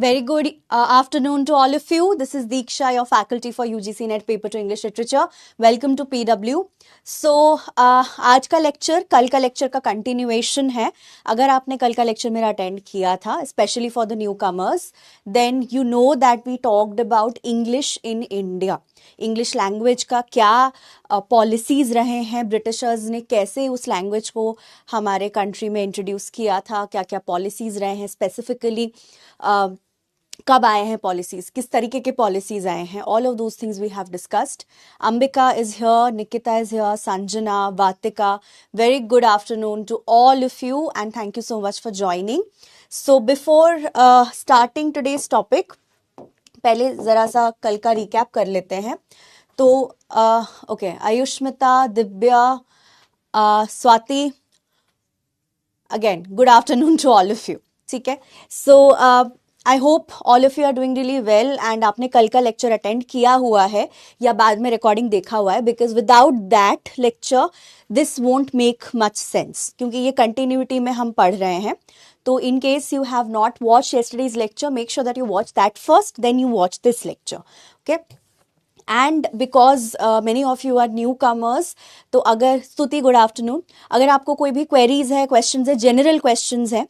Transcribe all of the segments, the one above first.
Very good afternoon to all of you. This is Deeksha, your faculty for UGC NET Paper to English Literature. Welcome to PW. So आज का lecture कल का lecture का continuation है. अगर आपने कल का लेक्चर मेरा अटेंड किया था, specially for the newcomers, then you know that we talked about English in India. English language का क्या पॉलिसीज़ रहे हैं, ब्रिटिशर्स ने कैसे उस लैंग्वेज को हमारे कंट्री में इंट्रोड्यूस किया था, क्या क्या पॉलिसीज़ रहे हैं, स्पेसिफिकली कब आए हैं पॉलिसीज़, किस तरीके के पॉलिसीज़ आए हैं, all of those things we have discussed. Ambika is here, Nikita is here, Sanjana, Vatika. Very good afternoon to all of you and thank you so much for joining. So before starting today's topic, पहले ज़रा सा कल का recap कर लेते हैं. तो okay, Ayushmita, Divya, Swati, again good afternoon to all of you. ठीक है, so I hope all of you are doing really well and आपने कल का लेक्चर अटेंड किया हुआ है या बाद में रिकॉर्डिंग देखा हुआ है, because without that lecture this won't make much sense, क्योंकि ये कंटिन्यूटी में हम पढ़ रहे हैं. तो in case you have not watched yesterday's lecture, make sure that you watch that first, then you watch this lecture. Okay? And because many of you are newcomers, तो अगर स्तुति, गुड आफ्टरनून, अगर आपको कोई भी क्वेरीज है, questions है, general questions है,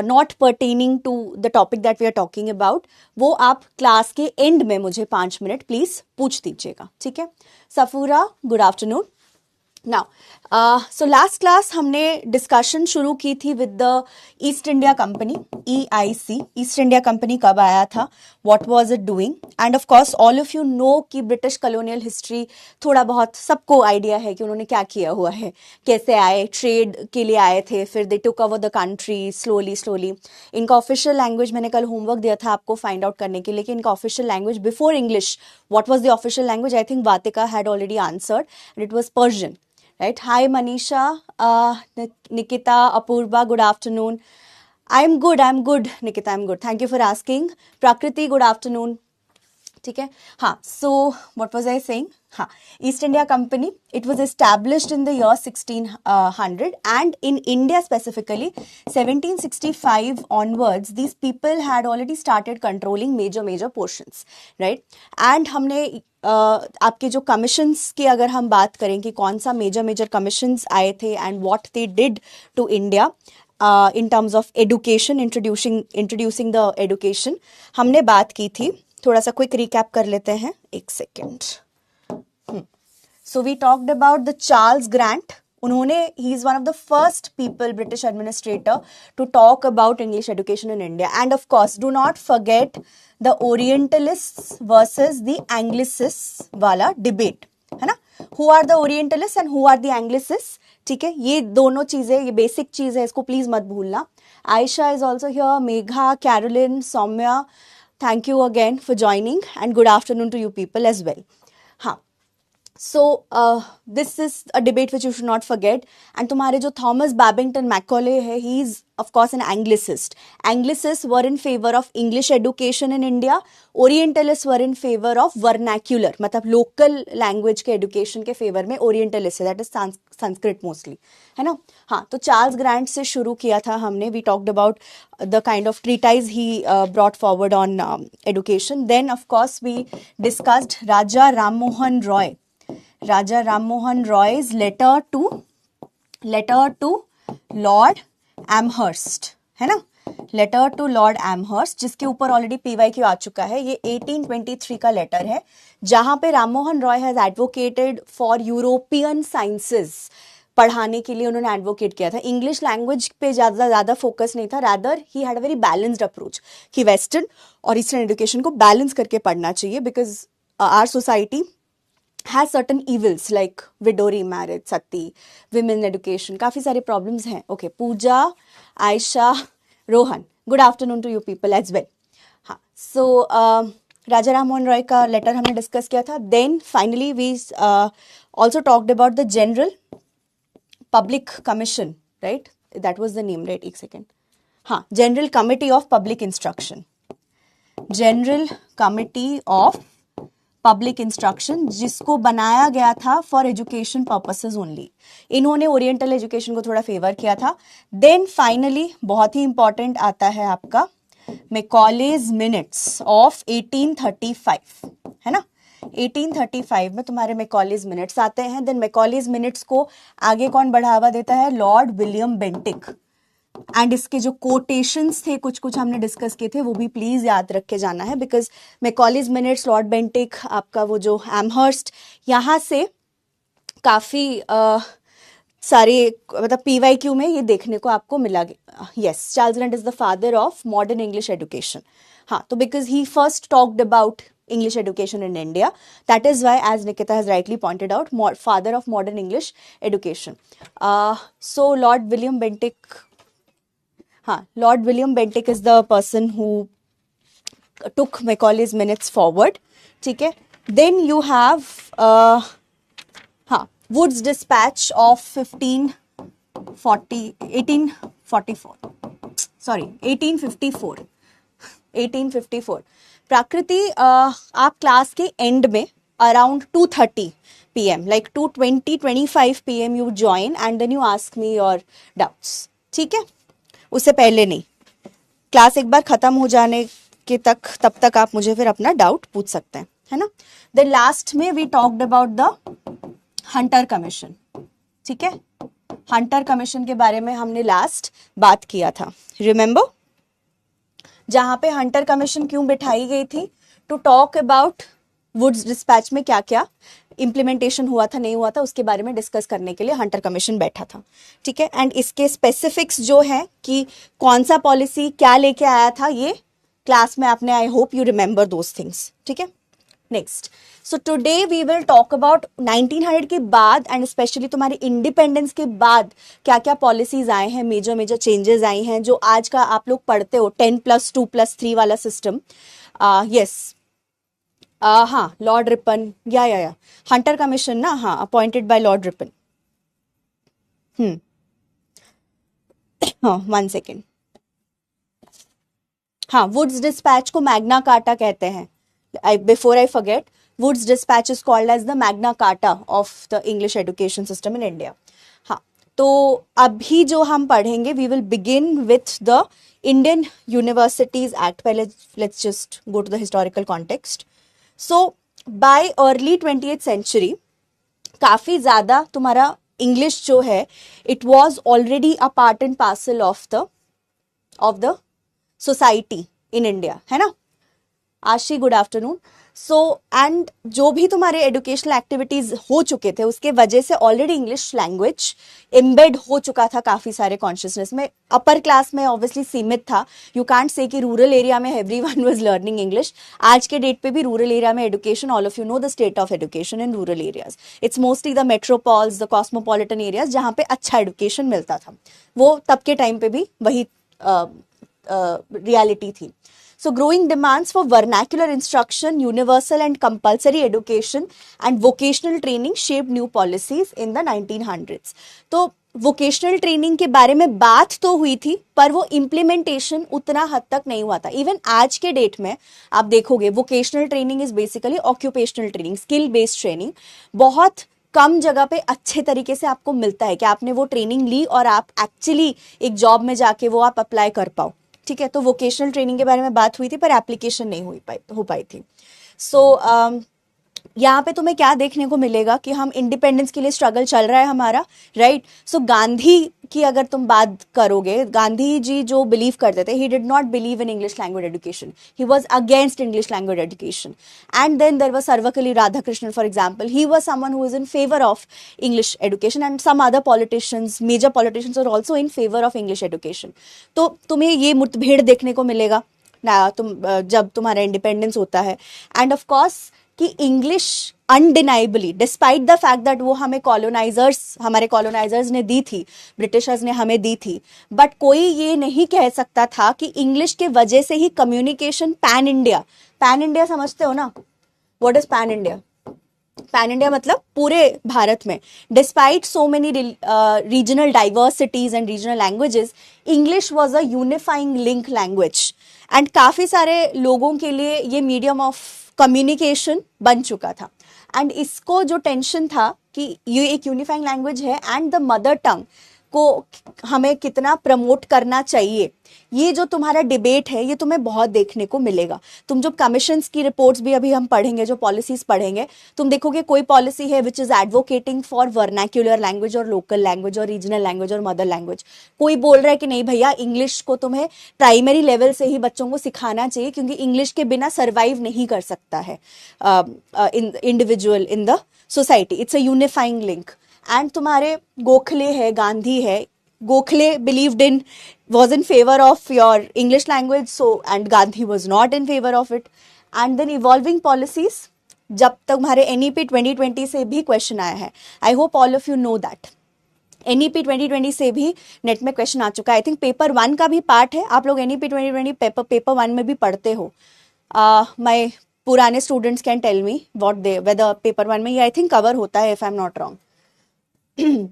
not pertaining to the topic that we are talking about, वो आप क्लास के एंड में मुझे 5 मिनट प्लीज पूछ दीजिएगा. ठीक है. Safura, good afternoon. Now so last class हमने डिस्कशन शुरू की थी with the east India company, EIC. East India company कब आया था, what was it doing, and of course all of you no कि ब्रिटिश कॉलोनियल हिस्ट्री थोड़ा बहुत सबको आइडिया है कि उन्होंने क्या किया हुआ है, कैसे आए, ट्रेड के लिए आए थे, फिर they took over the country slowly. इनका ऑफिशियल लैंग्वेज मैंने कल होमवर्क दिया था आपको फाइंड आउट करने के लिए कि इनका official language before English what was the official language. I think Vatika had already answered and it was Persian. Right. Hi, Manisha, Nikita, Apurva, good afternoon. I'm good, Nikita, I'm good. Thank you for asking. Prakriti, good afternoon. ठीक है. हाँ, so what was I saying? हाँ, East India Company, it was established in the year 1600 and in India specifically 1765 onwards these people had already started controlling major portions, right? And हमने आपके जो commissions की अगर हम बात करें कि कौन सा मेजर कमीशंस आए थे and what they did to India in terms of education, introducing the education, हमने बात की थी. थोड़ा सा क्विक रिकैप कर लेते हैं, एक second. So we talked about the Charles Grant. उन्होंने, he is one of the first people, British administrator, to talk about English education in India. And of course do not forget the orientalists versus the anglicists वाला debate, है ना. Who are the orientalist and who are the anglicist. ठीक है, ये दोनों चीजें, ये basic चीज है, इसको प्लीज मत भूलना. Ayesha is also here, Megha, Caroline, Saumya, thank you again for joining and good afternoon to you people as well. हाँ, so this is a debate which you should not forget. And तुम्हारे जो थॉमस बैबिंगटन मैकॉले है, he is of course an Anglicist. Anglicists were in favor of English education in India. Orientalists were in favor of vernacular, मतलब local language के education के favor में Orientalists है, that is Sanskrit mostly, है ना. हाँ, तो चार्ल्स ग्रांट से शुरू किया था हमने. We talked about the kind of treatise he brought forward on education. Then of course we discussed Raja Ram Mohan Roy's letter to Lord Amherst, है ना. लेटर टू लॉर्ड एमहर्स्ट, जिसके ऊपर already PYQ आ चुका है. ये 1823 का letter है, जहां पे Ram Mohan Roy has advocated for European sciences पढ़ाने के लिए. उन्होंने एडवोकेट किया था. इंग्लिश लैंग्वेज पे ज्यादा फोकस नहीं था, rather he had a very balanced approach कि वेस्टर्न और ईस्टर्न एजुकेशन को बैलेंस करके पढ़ना चाहिए, because our society has certain evils like widow remarriage, sati, women education, काफी सारे problems हैं. Okay, Puja, Ayesha, Rohan, good afternoon to you people as well. हाँ, so राजा राम मोहन रॉय का लेटर हमने डिस्कस किया था. Then finally we also talked about the General Public Commission, right? That was the name, right? एक second. हाँ, General Committee of Public Instruction. General Committee of public instruction, जिसको बनाया गया था फॉर एजुकेशन पर्पसेस ओनली. इन्होंने oriental education को थोड़ा favour किया था. देन फाइनली बहुत ही इंपॉर्टेंट आता है आपका मैकॉलेज मिनट्स ऑफ 1835, है ना। 1835 में तुम्हारे मैकॉलेज मिनट्स आते हैं। देन मैकॉलेज मिनट्स को आगे कौन बढ़ावा देता है? Lord William Bentinck. एंड इसके जो कोटेशंस थे कुछ कुछ हमने डिस्कस किए थे, वो भी प्लीज याद रख के जाना है, बिकॉज मैकॉलेज मिनट्स, लॉर्ड बेंटिक, आपका वो जो एमहर्स्ट, यहाँ से काफी सारे मतलब PYQ में ये देखने को आपको मिला। Yes, Charles Grand is the father of modern English education. हाँ, तो because he first talked about English education in India. That is why, as Nikita has rightly pointed out, father of modern English education. So Lord William Bentinck, Lord William Bentinck is the person who took Macaulay's minutes forward. ठीक है. Then you have Wood's dispatch of 1854. प्रकृति, आप class के and में around 2:30 PM, like 2:25 PM you join and then you ask me your doubts. ठीक है, उससे पहले नहीं, क्लास एक बार खत्म हो जाने के तब तक आप मुझे फिर अपना डाउट पूछ सकते हैं, है ना। देन लास्ट में we talked about the Hunter commission. ठीक है, हंटर कमीशन के बारे में हमने लास्ट बात किया था, रिमेंबर, जहां पे हंटर कमीशन क्यों बिठाई गई थी? To talk about Wood's dispatch में क्या क्या इम्प्लीमेंटेशन हुआ था, नहीं हुआ था, उसके बारे में डिस्कस करने के लिए हंटर कमीशन बैठा था। ठीक है, एंड इसके स्पेसिफिक्स जो है कि कौन सा पॉलिसी क्या लेके आया था, ये क्लास में आपने, I hope you remember those things. ठीक है, next, so today we will talk about 1900 के बाद एंड स्पेशली तुम्हारी इंडिपेंडेंस के बाद क्या क्या पॉलिसीज आए हैं, मेजर मेजर चेंजेस आई हैं, जो आज का आप लोग पढ़ते हो 10+2+3 वाला सिस्टम। यस, हाँ, लॉर्ड रिपन, या हंटर कमीशन ना, हाँ, अपॉइंटेड बाय लॉर्ड रिपन। हाँ, 1 सेकेंड। हाँ, वुड्स डिस्पैच को मैग्ना कार्टा कहते हैं। Before I forget, Wood's dispatch is called as the Magna Carta of the English education system in India. हाँ, तो अभी जो हम पढ़ेंगे, we will begin with the Indian Universities Act. पहले let's just go to the historical context. So by early 20th century, काफी ज्यादा तुम्हारा English जो है, it was already a part and parcel of the society in India, है ना। आशी, good afternoon. So and जो भी तुम्हारे एजुकेशनल एक्टिविटीज हो चुके थे, उसके वजह से ऑलरेडी इंग्लिश लैंग्वेज एम्बेड हो चुका था काफी सारे कॉन्शियसनेस में। अपर क्लास में ऑब्वियसली सीमित था, यू कांट से कि रूरल एरिया में एवरीवन वाज लर्निंग इंग्लिश। आज के डेट पे भी रूरल एरिया में education, all of you know the state of education in rural areas, it's mostly the metropoles, the cosmopolitan areas, जहाँ पे अच्छा एजुकेशन मिलता था। वो तब के टाइम पे भी वही रियलिटी थी। So growing demands for vernacular instruction, universal and compulsory education and vocational training shaped new policies in the 1900s. तो vocational training के बारे में बात तो हुई थी, पर वो implementation उतना हद तक नहीं हुआ था। Even आज के डेट में आप देखोगे, vocational training is basically occupational training, skill based training, बहुत कम जगह पे अच्छे तरीके से आपको मिलता है कि आपने वो ट्रेनिंग ली और आप एक्चुअली एक जॉब में जाके वो आप अप्लाई कर पाओ। ठीक है, तो वोकेशनल ट्रेनिंग के बारे में बात हुई थी, पर एप्लीकेशन नहीं हो पाई थी। सो यहाँ पे तुम्हें क्या देखने को मिलेगा कि हम इंडिपेंडेंस के लिए स्ट्रगल चल रहा है हमारा, राइट। सो गांधी की अगर तुम बात करोगे, गांधी जी जो बिलीव करते थे, he did not believe in English language education, he was against English language education. And then there was Sarvepalli Radhakrishnan, for example, he was someone who is in favour of English education, and some other politicians, major politicians are also in favour of English education. तो तुम्हें ये मुठभेड़ देखने को मिलेगा ना जब तुम्हारा इंडिपेंडेंस होता है। एंड ऑफ कोर्स कि English undeniably, despite the fact that वो हमें हमारे कॉलोनाइजर्स ने दी थी, ब्रिटिशर्स ने हमें दी थी, बट कोई ये नहीं कह सकता था कि इंग्लिश के वजह से ही कम्युनिकेशन पैन इंडिया समझते हो ना, what is pan India? Pan India मतलब पूरे भारत में, despite so many regional diversities and regional languages, English was a unifying link language, and काफी सारे लोगों के लिए ये मीडियम ऑफ कम्युनिकेशन बन चुका था। एंड इसको जो टेंशन था कि ये एक यूनिफाइंग लैंग्वेज है एंड द मदर टंग, को हमें कितना प्रमोट करना चाहिए, ये जो तुम्हारा डिबेट है ये तुम्हें बहुत देखने को मिलेगा। तुम जो कमीशंस की रिपोर्ट्स भी अभी हम पढ़ेंगे, जो पॉलिसीज पढ़ेंगे, तुम देखोगे कोई पॉलिसी है which is advocating for vernacular language और लोकल लैंग्वेज और रीजनल लैंग्वेज और मदर लैंग्वेज। कोई बोल रहा है कि नहीं भैया, इंग्लिश को तुम्हें प्राइमरी लेवल से ही बच्चों को सिखाना चाहिए, क्योंकि इंग्लिश के बिना सर्वाइव नहीं कर सकता है individual in the society. It's a unifying link. And तुम्हारे गोखले है, गांधी है। Gokhale believed in, was in favor of your English language, so, and Gandhi was not in favor of it. And then evolving policies, जब तक हमारे NEP 2020 से भी question आया है, आई hope all of you know that. NEP 2020 से भी net में क्वेश्चन आ चुका है। आई थिंक पेपर 1 का भी पार्ट है, आप लोग NEP 2020 पेपर 1 में भी पढ़ते हो। माय पुराने students can tell me what they, whether paper 1 में ये आई थिंक कवर होता है, if I am not wrong.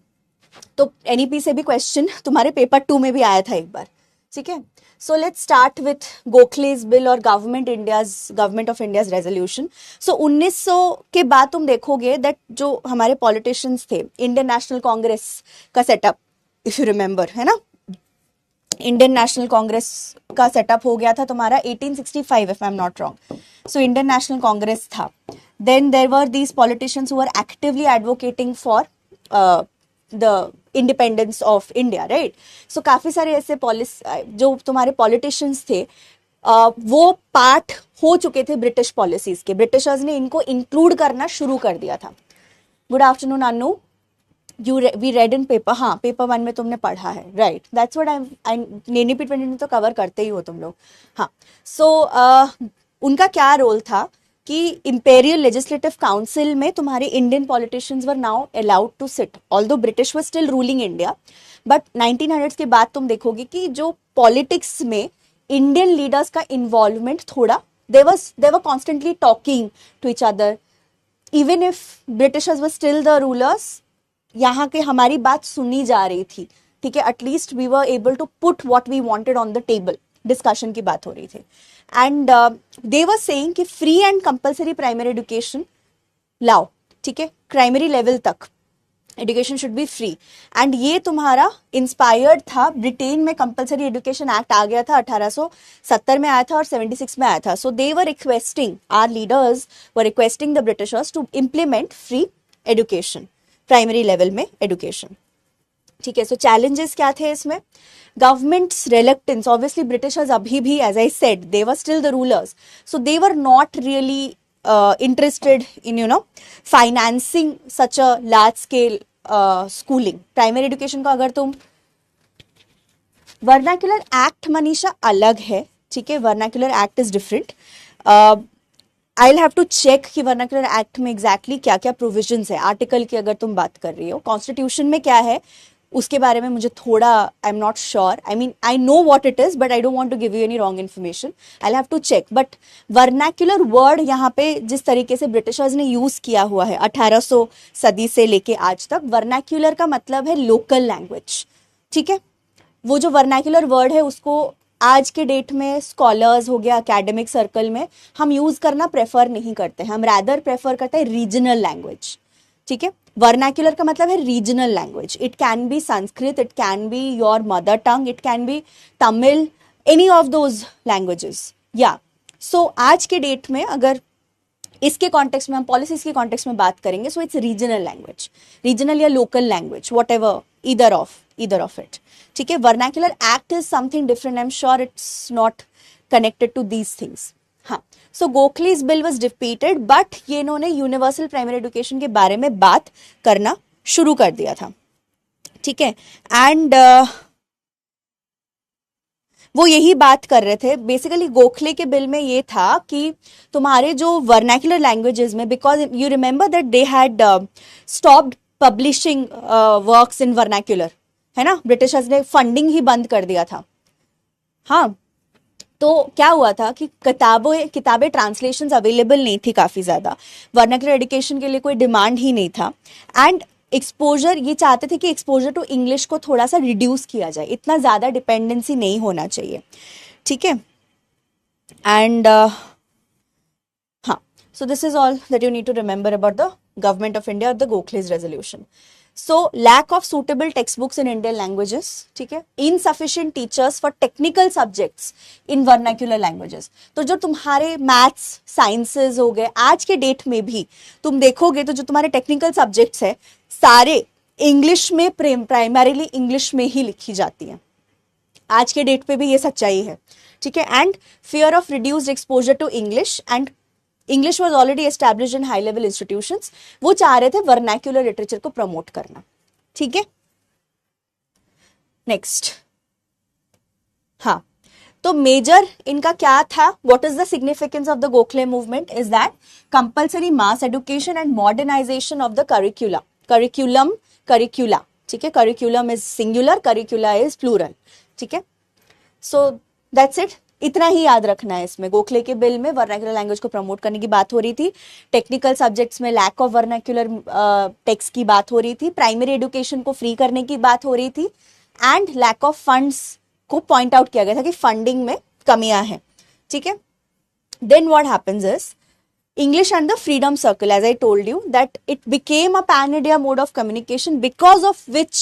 तो NEP से भी क्वेश्चन तुम्हारे पेपर 2 में भी आया था एक बार, ठीक है। So let's start with Gokhale's bill और government of India's resolution. So 1900 के बाद तुम देखोगे दैट जो हमारे पॉलिटिशियंस थे, इंडियन नेशनल कांग्रेस का सेटअप, इफ यू रिमेंबर, है ना, इंडियन नेशनल कांग्रेस का सेटअप हो गया था तुम्हारा 1865, if I am not wrong. So Indian National Congress था। Then there were these politicians who are actively advocating for the independence of India, right. So काफी सारे ऐसे जो तुम्हारे पॉलिटिशियंस थे, वो पार्ट हो चुके थे ब्रिटिश पॉलिसीज के। ब्रिटिशर्स ने इनको इंक्लूड करना शुरू कर दिया था। Good afternoon Anu, we read in paper, हाँ पेपर 1 में तुमने पढ़ा है, right. That's what I NEP 20 में तो कवर करते ही हो तुम लोग, हाँ। सो उनका क्या रोल था कि इंपेरियल लेजिस्लेटिव काउंसिल में तुम्हारे Indian politicians were now allowed to sit, although British were still ruling India. But 1900s के बाद तुम देखोगे कि जो पॉलिटिक्स में इंडियन लीडर्स का इन्वॉल्वमेंट थोड़ा, they were constantly talking to each other, even if Britishers were still the rulers. यहाँ के हमारी बात सुनी जा रही थी, ठीक है, at least we were able to put what we wanted on the table, discussion की बात हो रही थी। एंड दे वर सेइंग कि free and compulsory primary education लाओ, ठीक है, प्राइमरी लेवल तक education should be free. And ये तुम्हारा इंस्पायर्ड था, ब्रिटेन में कंपलसरी एजुकेशन एक्ट आ गया था, 1870 में आया था और 76 में आया था। So they were requesting, our leaders were requesting the Britishers to implement free education, primary level में एजुकेशन, ठीक है। सो चैलेंजेस क्या थे इसमें? गवर्नमेंट्स रेलक्टेंस, ऑब्वियसली ब्रिटिशर्स अभी भी, as I said, they were still the rulers, so they were not really interested in, you know, financing such a large scale schooling. Primary education का अगर तुम, वर्नाक्यूलर एक्ट मनीषा अलग है, ठीक है, vernacular act is different. I will have to check कि vernacular act में exactly क्या क्या प्रोविजंस है। आर्टिकल की अगर तुम बात कर रही हो, कॉन्स्टिट्यूशन में क्या है उसके बारे में मुझे थोड़ा, I am not sure. I mean I know what it is, but I don't want to give you any wrong information, I will have to check. But vernacular word यहाँ पे जिस तरीके से ब्रिटिशर्स ने यूज किया हुआ है 1800 सदी से लेके आज तक, वर्नाक्यूलर का मतलब है लोकल लैंग्वेज, ठीक है। वो जो वर्नाक्यूलर वर्ड है उसको आज के डेट में स्कॉलर्स हो गया, एकेडमिक सर्कल में हम यूज करना प्रेफर नहीं करते हैं, हम रैदर प्रेफर करते हैं रीजनल लैंग्वेज, ठीक है। वर्नाक्यूलर का मतलब है regional language. It can B Sanskrit, it can be your mother tongue, it can B Tamil, any of those languages, या। सो आज के डेट में अगर इसके कॉन्टेक्स्ट में हम पॉलिसीज के कॉन्टेक्स्ट में बात करेंगे, so it's regional language, regional या local language, whatever, either of it, ठीक है। Vernacular act is something different, I am sure it's not connected to these things, हाँ। So Gokhale's bill was defeated, but ये इन्होंने universal primary education के बारे में बात करना शुरू कर दिया था, ठीक है। एंड वो यही बात कर रहे थे बेसिकली। गोखले के बिल में ये था कि तुम्हारे जो वर्नाक्यूलर लैंग्वेजेस में, because you remember that they had stopped publishing works in vernacular, है ना, ब्रिटिशर्स ने फंडिंग ही बंद कर दिया था, हाँ। तो क्या हुआ था कि किताबें ट्रांसलेशंस अवेलेबल नहीं थी काफ़ी ज़्यादा, वर्नाक्यूलर एजुकेशन के लिए कोई डिमांड ही नहीं था। एंड एक्सपोजर, ये चाहते थे कि एक्सपोजर टू इंग्लिश को थोड़ा सा रिड्यूस किया जाए, इतना ज़्यादा डिपेंडेंसी नहीं होना चाहिए, ठीक है। एंड हाँ, so this is all that you need to remember about the government of India, the Gokhale's resolution. So lack of suitable text books in Indian languages, ठीक है, insufficient teachers for technical subjects in vernacular languages. तो जो तुम्हारे maths sciences हो गए, आज के date में भी तुम देखोगे तो जो तुम्हारे टेक्निकल सब्जेक्ट्स है सारे इंग्लिश में, प्राइमरीली इंग्लिश में ही लिखी जाती हैं। आज के डेट पे भी ये सच्चाई है, ठीक है। And fear of reduced exposure to English, and English was already established in high level institutions. वो चाह रहे थे वर्नाक्यूलर लिटरेचर को प्रमोट करना, ठीक है। नेक्स्ट, हाँ, तो मेजर इनका क्या था, what is the significance of the Gokhale movement is that compulsory mass education and modernisation of the curricula, ठीक है। Curriculum is singular, curricula is plural, ठीक है। सो दैट्स इट, इतना ही याद रखना है इसमें। गोखले के बिल में वर्नाक्यूलर लैंग्वेज को प्रमोट करने की बात हो रही थी, टेक्निकल सब्जेक्ट्स में लैक ऑफ वर्नाक्यूलर टेक्स्ट की बात हो रही थी, प्राइमरी एजुकेशन को फ्री करने की बात हो रही थी, एंड लैक ऑफ फंड्स को पॉइंट आउट किया गया था कि फंडिंग में कमियां हैं, ठीक है। Then what happens is English and the freedom circle, as I told you, that it became a pan-India mode of communication, because of which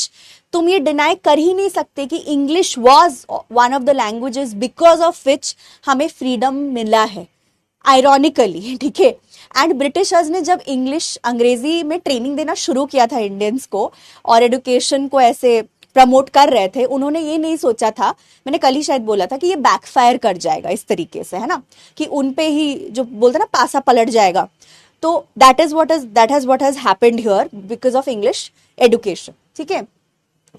तुम ये डिनाई कर ही नहीं सकते कि English was one of the languages because of which हमें freedom मिला है, ironically, ठीक है। एंड ब्रिटिशर्स ने जब इंग्लिश, अंग्रेजी में ट्रेनिंग देना शुरू किया था इंडियंस को और एडुकेशन को ऐसे प्रमोट कर रहे थे, उन्होंने ये नहीं सोचा था, मैंने कल ही शायद बोला था कि ये बैकफायर कर जाएगा इस तरीके से, है ना, कि उन पे ही जो बोलते ना पासा पलट जाएगा। तो that has what has happened here because of English education, ठीक है।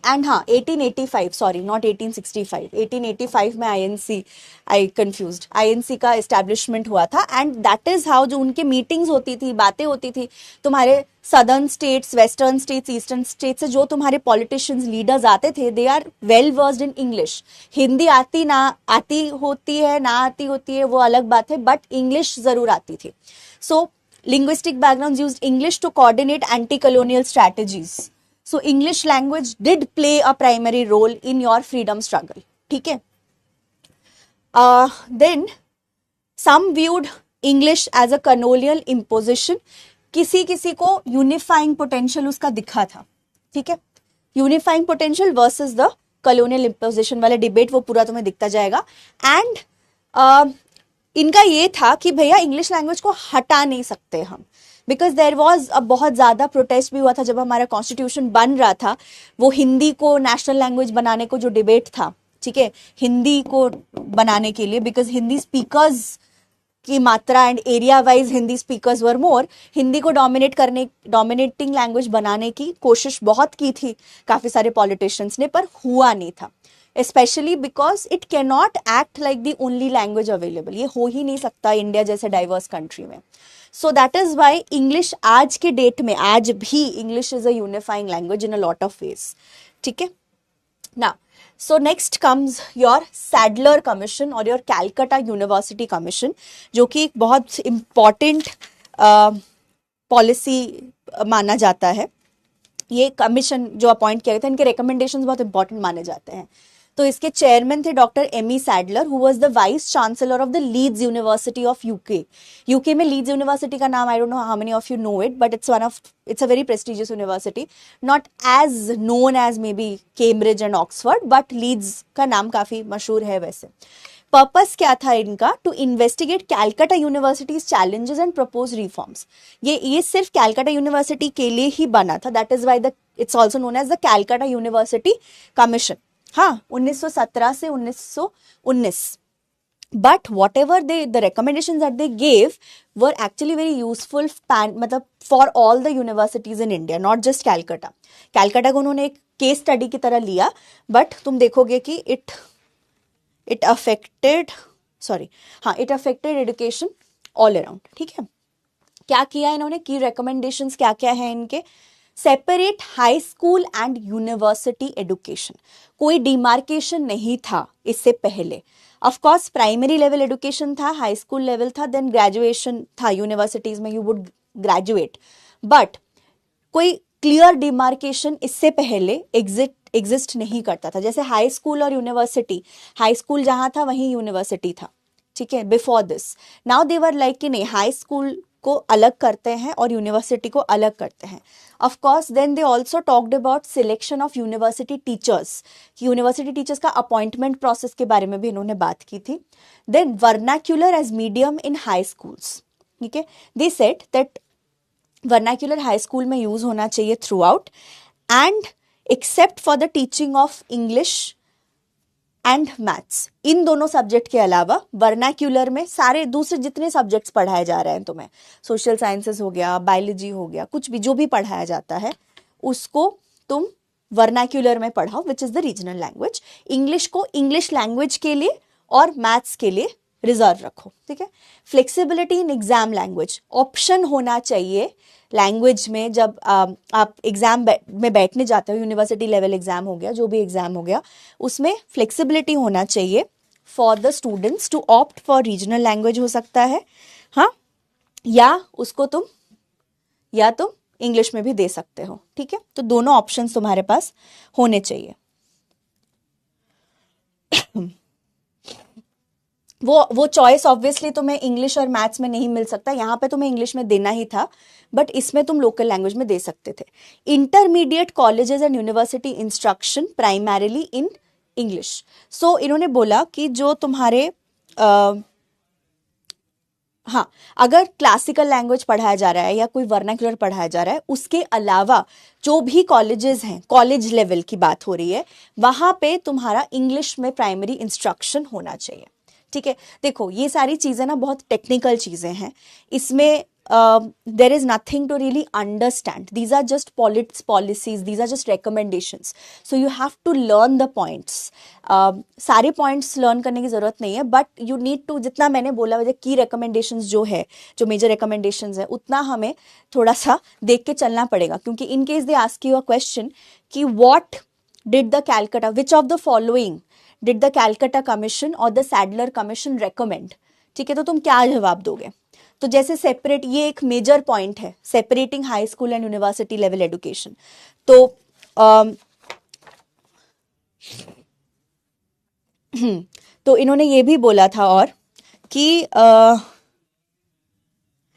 एंड हाँ, 1885, सॉरी नॉट 1865, 1885 में आई कंफ्यूज्ड, आईएनसी का एस्टैब्लिशमेंट हुआ था। एंड दैट इज हाउ, जो उनके मीटिंग्स होती थी, बातें होती थी, तुम्हारे southern states, western states, eastern states से जो तुम्हारे पॉलिटिशियंस, लीडर्स आते थे, they are well versed in English. Hindi आती होती है वो अलग बात है, बट इंग्लिश जरूर आती थी। So linguistic backgrounds used English to coordinate anti colonial strategies. So English language did play a primary role in your freedom struggle, ठीक है। Then some viewed English as a colonial imposition, किसी को unifying potential उसका दिखा था, ठीक है। unifying potential versus the colonial imposition वाला डिबेट वो पूरा तुम्हें दिखता जाएगा। एंड इनका ये था कि भैया इंग्लिश लैंग्वेज को हटा नहीं सकते हम, बिकॉज देर वॉज बहुत ज़्यादा प्रोटेस्ट भी हुआ था जब हमारा कॉन्स्टिट्यूशन बन रहा था। वो हिंदी को नेशनल लैंग्वेज बनाने को जो डिबेट था, ठीक है, हिंदी को बनाने के लिए, बिकॉज हिंदी स्पीकर्स की मात्रा and area wise Hindi speakers were more, Hindi को डोमिनेटिंग लैंग्वेज बनाने की कोशिश बहुत की थी काफ़ी सारे पॉलिटिशियंस ने, पर हुआ नहीं था। Specially because it can not act like the only language available, ये हो ही नहीं सकता इंडिया जैसे डाइवर्स कंट्री में। So that is why English आज के डेट में, आज भी English is a unifying language in a lot of ways, ठीक है ना। So next comes your Sadler commission और योर कैलकाटा यूनिवर्सिटी कमीशन, जो कि एक बहुत इम्पॉर्टेंट पॉलिसी माना जाता है। ये कमीशन जो अपॉइंट किया गया था, इनके रिकमेंडेशंस बहुत इंपॉर्टेंट माने जाते हैं। तो इसके चेयरमैन थे डॉक्टर एमी Sadler, who was the vice chancellor of the Leeds university of UK में लीड्स यूनिवर्सिटी का नाम, I don't know how many of you know it, but it's a very prestigious university, not as known as may be Cambridge and Oxford, but Leeds का नाम काफी मशहूर है। वैसे purpose क्या था इनका, to investigate Calcutta universities challenges and propose reforms. ये सिर्फ कैलकाटा यूनिवर्सिटी के लिए ही बना था, that is why it's also known as the Calcutta university commission. हाँ, 1917 से 1919, but whatever the recommendations that they gave were actually very useful, मतलब for all the universities in India, not just Calcutta. Calcutta को उन्होंने एक केस स्टडी की तरह लिया, but तुम देखोगे कि it affected education all around, ठीक है। क्या किया इन्होंने, की रिकमेंडेशंस क्या क्या है इनके, separate high school and university education. कोई डिमार्केशन नहीं था इससे पहले। Of course primary level education था, हाई स्कूल लेवल था, देन ग्रेजुएशन था, यूनिवर्सिटीज में यू वुड ग्रेजुएट, बट कोई क्लियर डिमार्केशन इससे पहले एग्जिस्ट नहीं करता था। जैसे हाई स्कूल और यूनिवर्सिटी, हाई स्कूल जहां था वहीं यूनिवर्सिटी था, ठीक है, before this. Now they were like कि नहीं, हाई स्कूल को अलग करते हैं और यूनिवर्सिटी को अलग करते हैं. Of course then they also talked about selection of university teachers, कि यूनिवर्सिटी टीचर्स का अपॉइंटमेंट प्रोसेस के बारे में भी इन्होंने बात की थी. Then vernacular as medium in high schools. ठीक है, they said that vernacular high school में यूज होना चाहिए throughout, and except for the teaching of English and maths. इन दोनों सब्जेक्ट के अलावा वर्नाक्यूलर में सारे दूसरे जितने सब्जेक्ट्स पढ़ाए जा रहे हैं तुम्हें, सोशल साइंसेस हो गया, बायोलॉजी हो गया, कुछ भी जो भी पढ़ाया जाता है उसको तुम वर्नाक्यूलर में पढ़ाओ, which is the regional language. English को इंग्लिश लैंग्वेज के लिए और मैथ्स के लिए रिजर्व रखो. ठीक है. Flexibility in exam language, option होना चाहिए लैंग्वेज में. जब आप एग्जाम में बैठने जाते हो, यूनिवर्सिटी लेवल एग्जाम हो गया, जो भी एग्जाम हो गया, उसमें फ्लेक्सिबिलिटी होना चाहिए for the students to opt for regional language हो सकता है, हाँ, या उसको तुम इंग्लिश में भी दे सकते हो. ठीक है, तो दोनों ऑप्शंस तुम्हारे पास होने चाहिए. वो चॉइस ऑब्वियसली तुम्हें इंग्लिश और मैथ्स में नहीं मिल सकता. यहाँ पे तुम्हें इंग्लिश में देना ही था, बट इसमें तुम लोकल लैंग्वेज में दे सकते थे. Intermediate colleges and university instruction primarily in English. So इन्होंने बोला कि जो तुम्हारे हाँ, अगर क्लासिकल लैंग्वेज पढ़ाया जा रहा है या कोई वर्नाक्यूलर पढ़ाया जा रहा है, उसके अलावा जो भी कॉलेजेस हैं, कॉलेज लेवल की बात हो रही है, वहां पे तुम्हारा इंग्लिश में प्राइमरी इंस्ट्रक्शन होना चाहिए. ठीक है, देखो ये सारी चीजें ना बहुत टेक्निकल चीजें हैं. इसमें there is nothing to really understand. These are just policies, these are just recommendations. So you have to learn the points. सारे points learn करने की ज़रूरत नहीं है, but you need to, जितना मैंने बोला वजह की recommendations जो है, जो major recommendations है, उतना हमें थोड़ा सा देख के चलना पड़ेगा. क्योंकि in case they ask you a question कि what did the Calcutta, which of the following did the Calcutta Commission or the Sadler Commission recommend? ठीक है, तो तुम क्या जवाब दोगे? तो जैसे सेपरेट, ये एक मेजर पॉइंट है, separating high school and university level education. तो इन्होंने ये भी बोला था और कि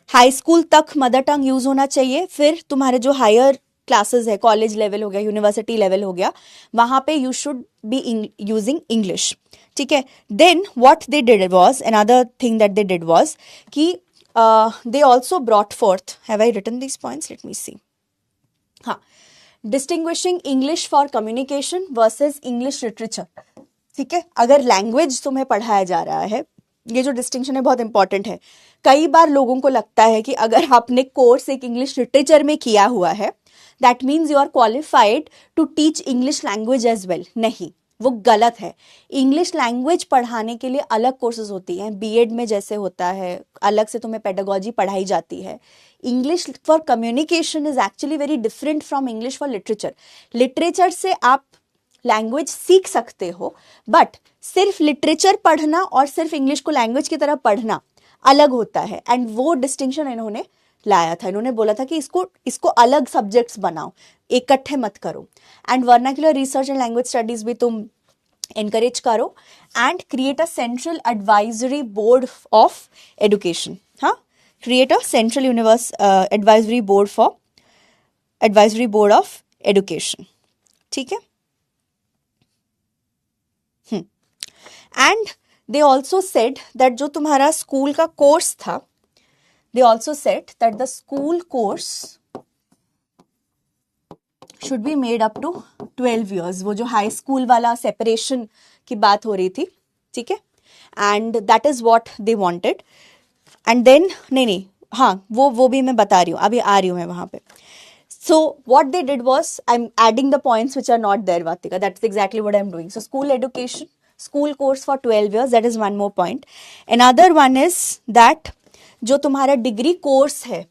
हाई स्कूल तक मदर टंग यूज होना चाहिए, फिर तुम्हारे जो हायर क्लासेस है, कॉलेज लेवल हो गया, यूनिवर्सिटी लेवल हो गया, वहां पे you should be using English. ठीक है. Then what they did was, another thing that they did was कि they also brought forth, have I written these points? Let me see. हाँ, distinguishing English for communication versus English literature. ठीक है, अगर language तुम्हें पढ़ाया जा रहा है, ये जो डिस्टिंक्शन है बहुत इंपॉर्टेंट है. कई बार लोगों को लगता है कि अगर आपने कोर्स एक इंग्लिश लिटरेचर में किया हुआ है, that means you are qualified to teach English language as well. नहीं, वो गलत है. इंग्लिश लैंग्वेज पढ़ाने के लिए अलग कोर्सेज होती हैं. बीएड में जैसे होता है, अलग से तुम्हें पेडागोजी पढ़ाई जाती है. English for communication is actually very different from English for literature. Literature से आप लैंग्वेज सीख सकते हो, बट सिर्फ लिटरेचर पढ़ना और सिर्फ इंग्लिश को लैंग्वेज की तरह पढ़ना अलग होता है. एंड वो डिस्टिंक्शन इन्होंने लाया था. इन्होंने बोला था कि इसको अलग सब्जेक्ट्स बनाओ, इकट्ठे मत करो. And vernacular research and language studies भी तुम एनकरेज करो. And create a central advisory board of education. हाँ, create a central advisory board of education. ठीक है. And they also said that जो तुम्हारा स्कूल का कोर्स था, they also said that the school course should be made up to 12 years. वो जो high school वाला सेपरेशन की बात हो रही थी, ठीक है, and that is what they wanted. And then नहीं, हाँ, वो भी मैं बता रही हूँ, अभी आ रही हूँ मैं वहां पे. So what they did was, I'm adding the points which are not there, Vatika. That's exactly what I'm doing. So school education, school course for 12 years, that is one more point. Another one is that जो तुम्हारा degree course है,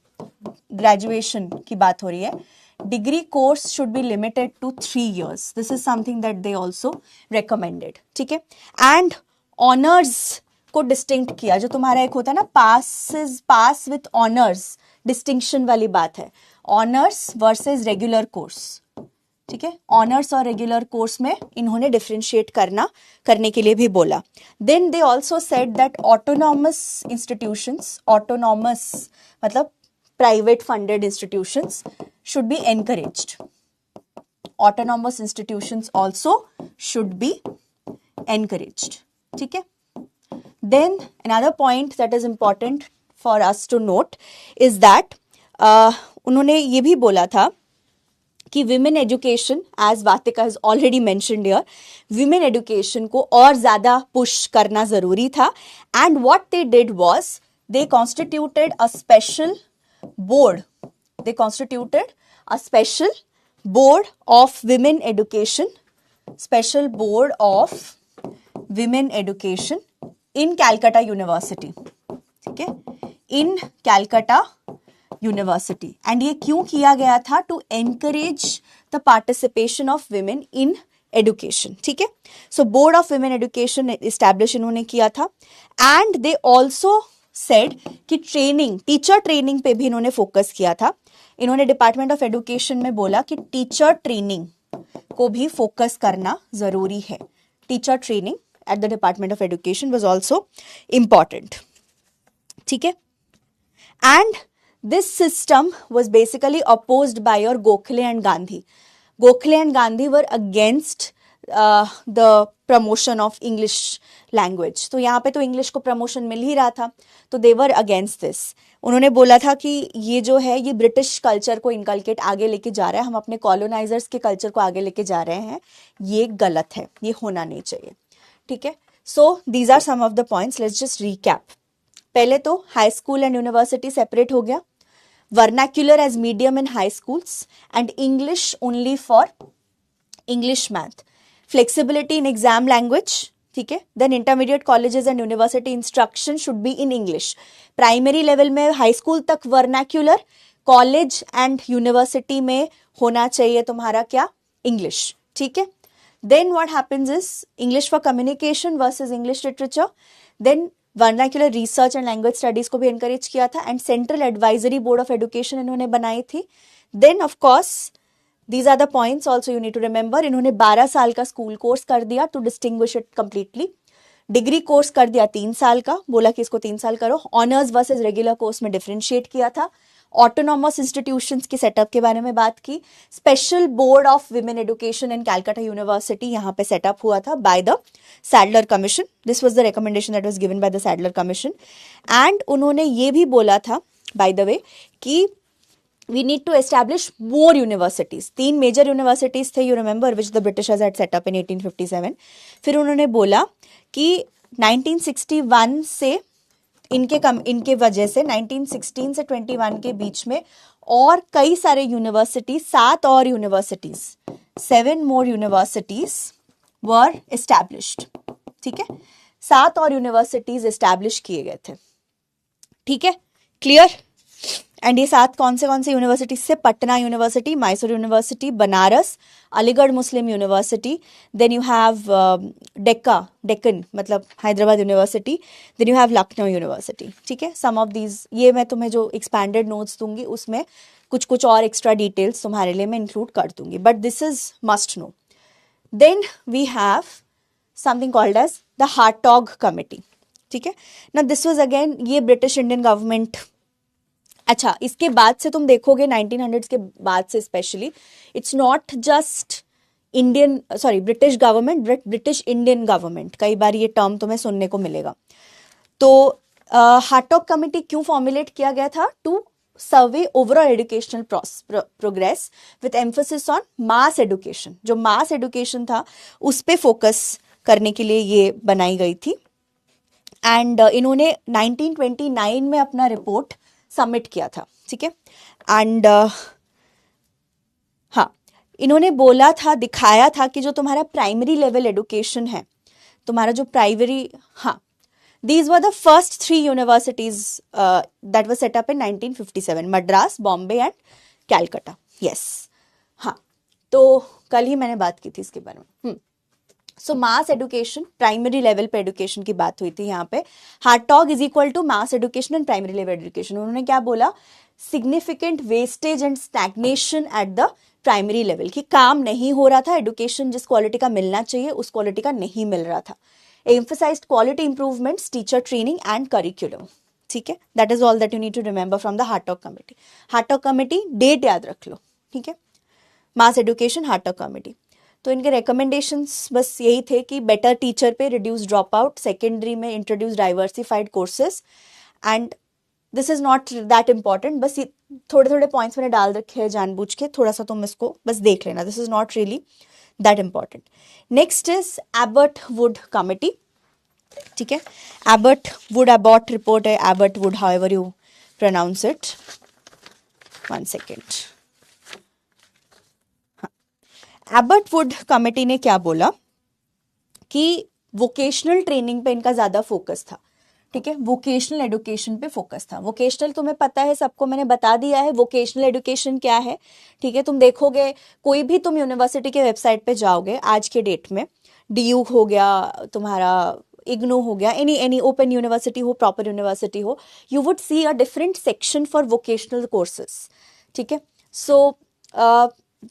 graduation की बात हो रही है, degree course should be limited to 3 years. This is something that they also recommended. ठीक है. एंड ऑनर्स को डिस्टिंक्ट किया. जो तुम्हारा एक होता है ना, पास विथ ऑनर्स, डिस्टिंक्शन वाली बात है. Honours versus regular course. ठीक है, ऑनर्स और रेगुलर कोर्स में इन्होंने डिफरेंशिएट करने के लिए भी बोला. Then they also said that autonomous institutions, autonomous मतलब private funded institutions should be encouraged. Autonomous institutions also should be encouraged. ठीक है. Then another point that is important for us to note is that उन्होंने ये भी बोला था कि women education, as वातिका has already mentioned here, women education को और ज़्यादा push करना ज़रूरी था. And what they did was they constituted a special board. They constituted a special board of women education, special board of women education in Calcutta University. ठीक है, in Calcutta University. And ये क्यों किया गया था? To encourage the participation of women in education. ठीक है, so board of women education establish इन्होंने किया था. And they also said कि ट्रेनिंग, टीचर ट्रेनिंग पे भी इन्होंने फोकस किया था. इन्होंने डिपार्टमेंट ऑफ एजुकेशन में बोला कि टीचर ट्रेनिंग को भी फोकस करना जरूरी है. Teacher training at the department of education was also important. ठीक है, and this system was basically opposed by your Gokhale and Gandhi. Gokhale and Gandhi were against the promotion of English language. तो यहाँ पे तो इंग्लिश को प्रमोशन मिल ही रहा था, तो दे वर अगेंस्ट दिस. उन्होंने बोला था कि ये जो है ये ब्रिटिश कल्चर को इनकलकेट आगे लेके जा रहा है, हम अपने कॉलोनाइजर्स के कल्चर को आगे लेके जा रहे हैं, ये गलत है, ये होना नहीं चाहिए. ठीक है, so these are some of the points. Let's just recap. पहले तो high school and university separate हो गया. Vernacular as medium in high schools and English only for English math. Flexibility in exam language. ठीक है, then intermediate colleges and university instruction should be in English. Primary level में high school तक vernacular, college and university में होना चाहिए तुम्हारा क्या? English. ठीक है, then what happens is English for communication versus English literature. Then vernacular research and language studies को भी एनकरेज किया था. And central advisory board of education इन्होंने बनाई थी. Then of course These are the points also you need to remember. इन्होंने 12 साल का स्कूल कोर्स कर दिया to distinguish it completely. Degree course कर दिया 3 साल का, बोला कि इसको 3 साल करो. ऑनर्स वर्सेस रेगुलर कोर्स में डिफरेंशिएट किया था. ऑटोनॉमस इंस्टीट्यूशंस के सेटअप के बारे में बात की. Special board of women education in Calcutta university यहाँ पे सेटअप हुआ था by the Sadler commission. This was the recommendation that was given by the Sadler commission. And उन्होंने ये भी बोला था बाय द वे कि we need to establish more universities. 3 major universities थे, you remember, which the Britishers had set up in 1857. फिर उन्होंने बोला कि 1961 से इनके वजह से 1916 से 21 के बीच में और कई सारे यूनिवर्सिटीज, 7 और universities, 7 more universities were established. ठीक है, 7 और यूनिवर्सिटीज एस्टैब्लिश किए गए थे. ठीक है, क्लियर. एंड ये 7 कौन से यूनिवर्सिटी से? Patna university, Mysore university, Banaras, Aligarh Muslim university, then you have Deccan मतलब Hyderabad university, then you have Lucknow university. ठीक है, सम ऑफ दीज, ये मैं तुम्हें जो एक्सपैंडेड नोट्स दूंगी उसमें कुछ और एक्स्ट्रा डिटेल्स तुम्हारे लिए मैं इंक्लूड कर दूंगी, but this is must know. Then we have something called as the Hartog committee. ठीक है ना, दिस वाज अगेन ये ब्रिटिश इंडियन गवर्नमेंट. अच्छा, इसके बाद से तुम देखोगे 1900s के बाद से specially it's not just British government, British Indian government. कई बार ये टर्म तुम्हें सुनने को मिलेगा. तो हार्टॉग कमिटी क्यों फॉर्मुलेट किया गया था? To survey overall educational progress with emphasis on mass education. जो मास एडुकेशन था उस पे फोकस करने के लिए ये बनाई गई थी. एंड इन्होंने 1929 में अपना रिपोर्ट सबमिट किया था. ठीक है, एंड हाँ, इन्होंने बोला था, दिखाया था कि जो तुम्हारा प्राइमरी लेवल एजुकेशन है, तुम्हारा जो प्राइमरी, हाँ, these were the first 3 universities that were set up in 1957, Madras, Bombay and Calcutta. Yes, हाँ, तो कल ही मैंने बात की थी इसके बारे में. So mass education, primary level पे एडुकेशन की बात हुई थी यहाँ पे. Hartog is equal to mass education and primary level education. उन्होंने क्या बोला? Significant wastage and stagnation at the primary level, कि काम नहीं हो रहा था, एडुकेशन जिस क्वालिटी का मिलना चाहिए उस क्वालिटी का नहीं मिल रहा था. Emphasized quality improvements, teacher training and curriculum. ठीक है, that is all that you need to remember from the Hartog committee. Hartog committee date याद रख लो. ठीक है, मास एडुकेशन हार्टॉग कमेटी. तो इनके रिकमेंडेशंस बस यही थे कि बेटर टीचर पे रिड्यूस ड्रॉप आउट, सेकेंडरी में introduce diversified courses, and this is not that important, बस थोड़े थोड़े पॉइंट्स मैंने डाल रखे हैं जानबूझ के, थोड़ा सा तुम इसको बस देख लेना, this is not really that important. Next is Abbott Wood committee. ठीक है, एबर्ट वुड, एबॉट रिपोर्ट है, Abbott Wood, however you pronounce it. One second. Abbott Wood committee ने क्या बोला कि वोकेशनल ट्रेनिंग पे इनका ज्यादा फोकस था. ठीक है, वोकेशनल एडुकेशन पे फोकस था. वोकेशनल तुम्हें पता है, सबको मैंने बता दिया है वोकेशनल एडुकेशन क्या है. ठीक है, तुम देखोगे कोई भी तुम यूनिवर्सिटी के वेबसाइट पे जाओगे आज के डेट में, DU हो गया तुम्हारा, इग्नू हो गया, एनी ओपन यूनिवर्सिटी हो, प्रॉपर यूनिवर्सिटी हो, you would see a different section for vocational courses. ठीक है, सो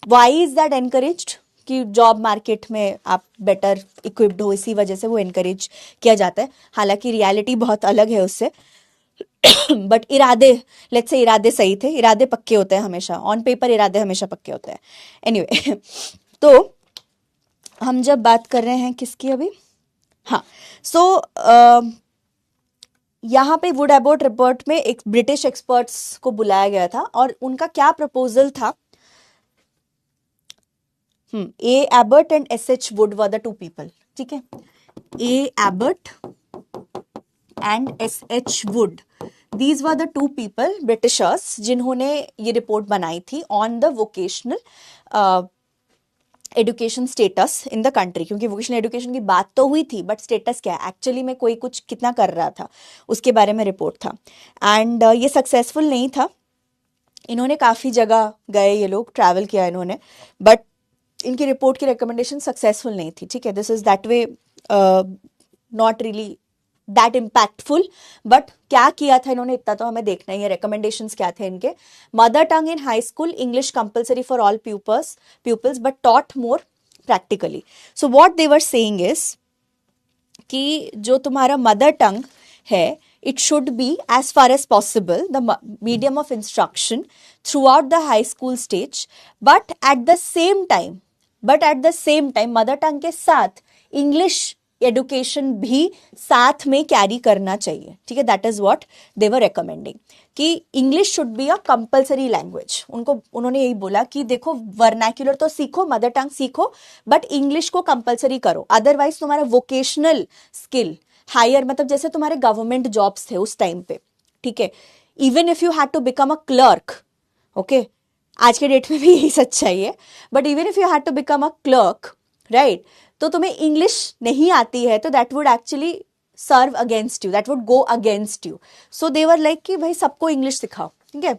वाई इज दैट एनकरेज्ड कि जॉब मार्केट में आप बेटर इक्विप्ड हो, इसी वजह से वो एनकरेज किया जाता है. हालांकि रियलिटी बहुत अलग है उससे, बट इरादे, लेट्स से इरादे सही थे, इरादे पक्के होते हैं हमेशा, ऑन पेपर इरादे हमेशा पक्के होते हैं. एनीवे तो हम जब बात कर रहे हैं किसकी अभी, हाँ, सो यहाँ पे वुड एबॉट रिपोर्ट में एक ब्रिटिश एक्सपर्ट्स को बुलाया गया था और उनका क्या प्रपोजल था. A. Abbott and S.H. Wood were the two people. ठीक है, A. Abbott and S.H. Wood, these were the two people, Britishers, जिन्होंने ये रिपोर्ट बनाई थी on the vocational education status in the country. क्योंकि वोकेशनल एडुकेशन की बात तो हुई थी, बट स्टेटस क्या है एक्चुअली में, कोई कुछ कितना कर रहा था उसके बारे में रिपोर्ट था. एंड ये सक्सेसफुल नहीं था. इन्होंने काफ़ी जगह गए, ये लोग ट्रैवल किया इन्होंने, बट इनकी रिपोर्ट की रिकमेंडेशन सक्सेसफुल नहीं थी. ठीक है, this is that way not really that impactful. But क्या किया था इन्होंने इतना तो हमें देखना ही है. रिकमेंडेशंस क्या थे इनके? Mother tongue in high school, English compulsory for all pupils but taught more practically. So what they were saying is कि जो तुम्हारा मदर टंग है, it should be as far as possible the medium of instruction throughout the high school stage, but at the same time mother tongue के साथ English education भी साथ में carry करना चाहिए. ठीक है, that is what they were recommending कि English should be a compulsory language. उन्होंने यही बोला कि देखो वर्नैक्युलर तो सीखो, मदर टंग सीखो, बट इंग्लिश को कंपल्सरी करो, अदरवाइज तुम्हारा वोकेशनल स्किल हायर, मतलब जैसे तुम्हारे गवर्नमेंट जॉब्स थे उस टाइम पे. ठीक है, even if you had to become a clerk, okay, आज के डेट में भी यही सच्चाई है, but even if you had to become a clerk, right, तो तुम्हें इंग्लिश नहीं आती है तो that would actually serve against you, that would go against you. So they were like कि भाई सबको इंग्लिश सिखाओ. ठीक है,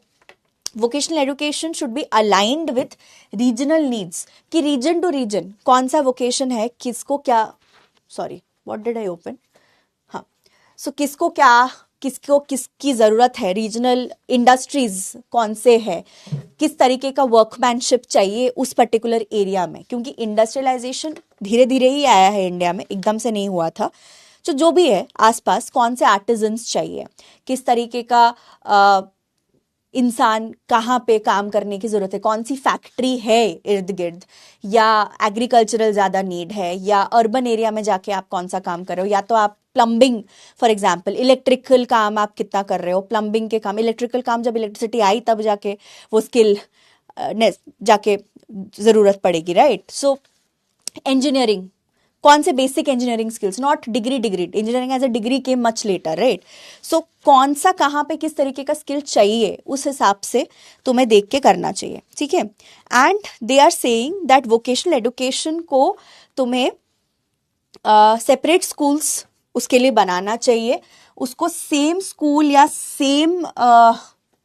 vocational education should be aligned with regional needs, कि रीजन टू रीजन कौन सा वोकेशन है, किसको क्या, sorry what did I open, हाँ, सो किसको क्या, किसको किसकी ज़रूरत है, रीजनल इंडस्ट्रीज कौन से है, किस तरीके का वर्कमैनशिप चाहिए उस पर्टिकुलर एरिया में. क्योंकि इंडस्ट्रियलाइजेशन धीरे धीरे ही आया है इंडिया में, एकदम से नहीं हुआ था. तो जो भी है आसपास कौन से आर्टिजन्स चाहिए, किस तरीके का इंसान कहाँ पे काम करने की ज़रूरत है, कौन सी फैक्ट्री है इर्द गिर्द, या एग्रीकल्चरल ज़्यादा नीड है, या अर्बन एरिया में जाके आप कौन सा काम कर रहे हो, या तो आप प्लम्बिंग फॉर एग्जाम्पल, इलेक्ट्रिकल काम आप कितना कर रहे हो, प्लम्बिंग के काम, इलेक्ट्रिकल काम जब इलेक्ट्रिसिटी आई तब जाके वो स्किल जाके ज़रूरत पड़ेगी, राइट. सो इंजीनियरिंग, कौन से basic engineering skills, not degree, engineering as a degree के मच लेटर, राइट. सो कौन सा कहाँ पे किस तरीके का स्किल चाहिए उस हिसाब से तुम्हें देख के करना चाहिए. ठीक है, and they are saying that vocational education को तुम्हें सेपरेट स्कूल्स उसके लिए बनाना चाहिए, उसको सेम स्कूल या सेम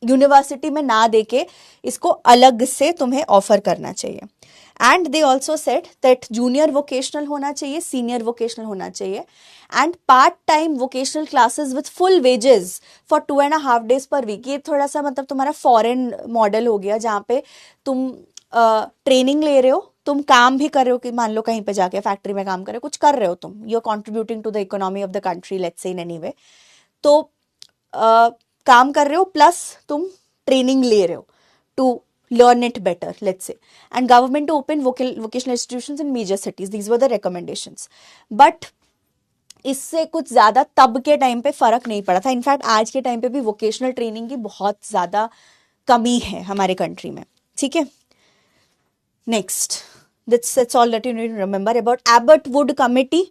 यूनिवर्सिटी में ना देके इसको अलग से तुम्हें ऑफर करना चाहिए. And they also said that junior vocational होना चाहिए, सीनियर वोकेशनल होना चाहिए, and part time vocational classes with full wages for 2.5 days per week. ये थोड़ा सा मतलब तुम्हारा फॉरेन मॉडल हो गया, जहाँ पे तुम ट्रेनिंग ले रहे हो, तुम काम भी कर रहे हो, कि मान लो कहीं पे जाके फैक्ट्री में काम कर रहे हो, कुछ कर रहे हो तुम, you are contributing to the economy of the country, let's say in any way. तो काम कर रहे हो प्लस तुम ट्रेनिंग ले रहे हो to learn it better, let's say. And government to open vocational institutions in major cities. These were the recommendations. But इससे कुछ ज्यादा तब के टाइम पे फर्क नहीं पड़ा था. इनफैक्ट आज के टाइम पे भी वोकेशनल ट्रेनिंग की बहुत ज्यादा कमी है हमारे कंट्री में. ठीक है, next, that's all that you need to remember about Abbott Wood Committee.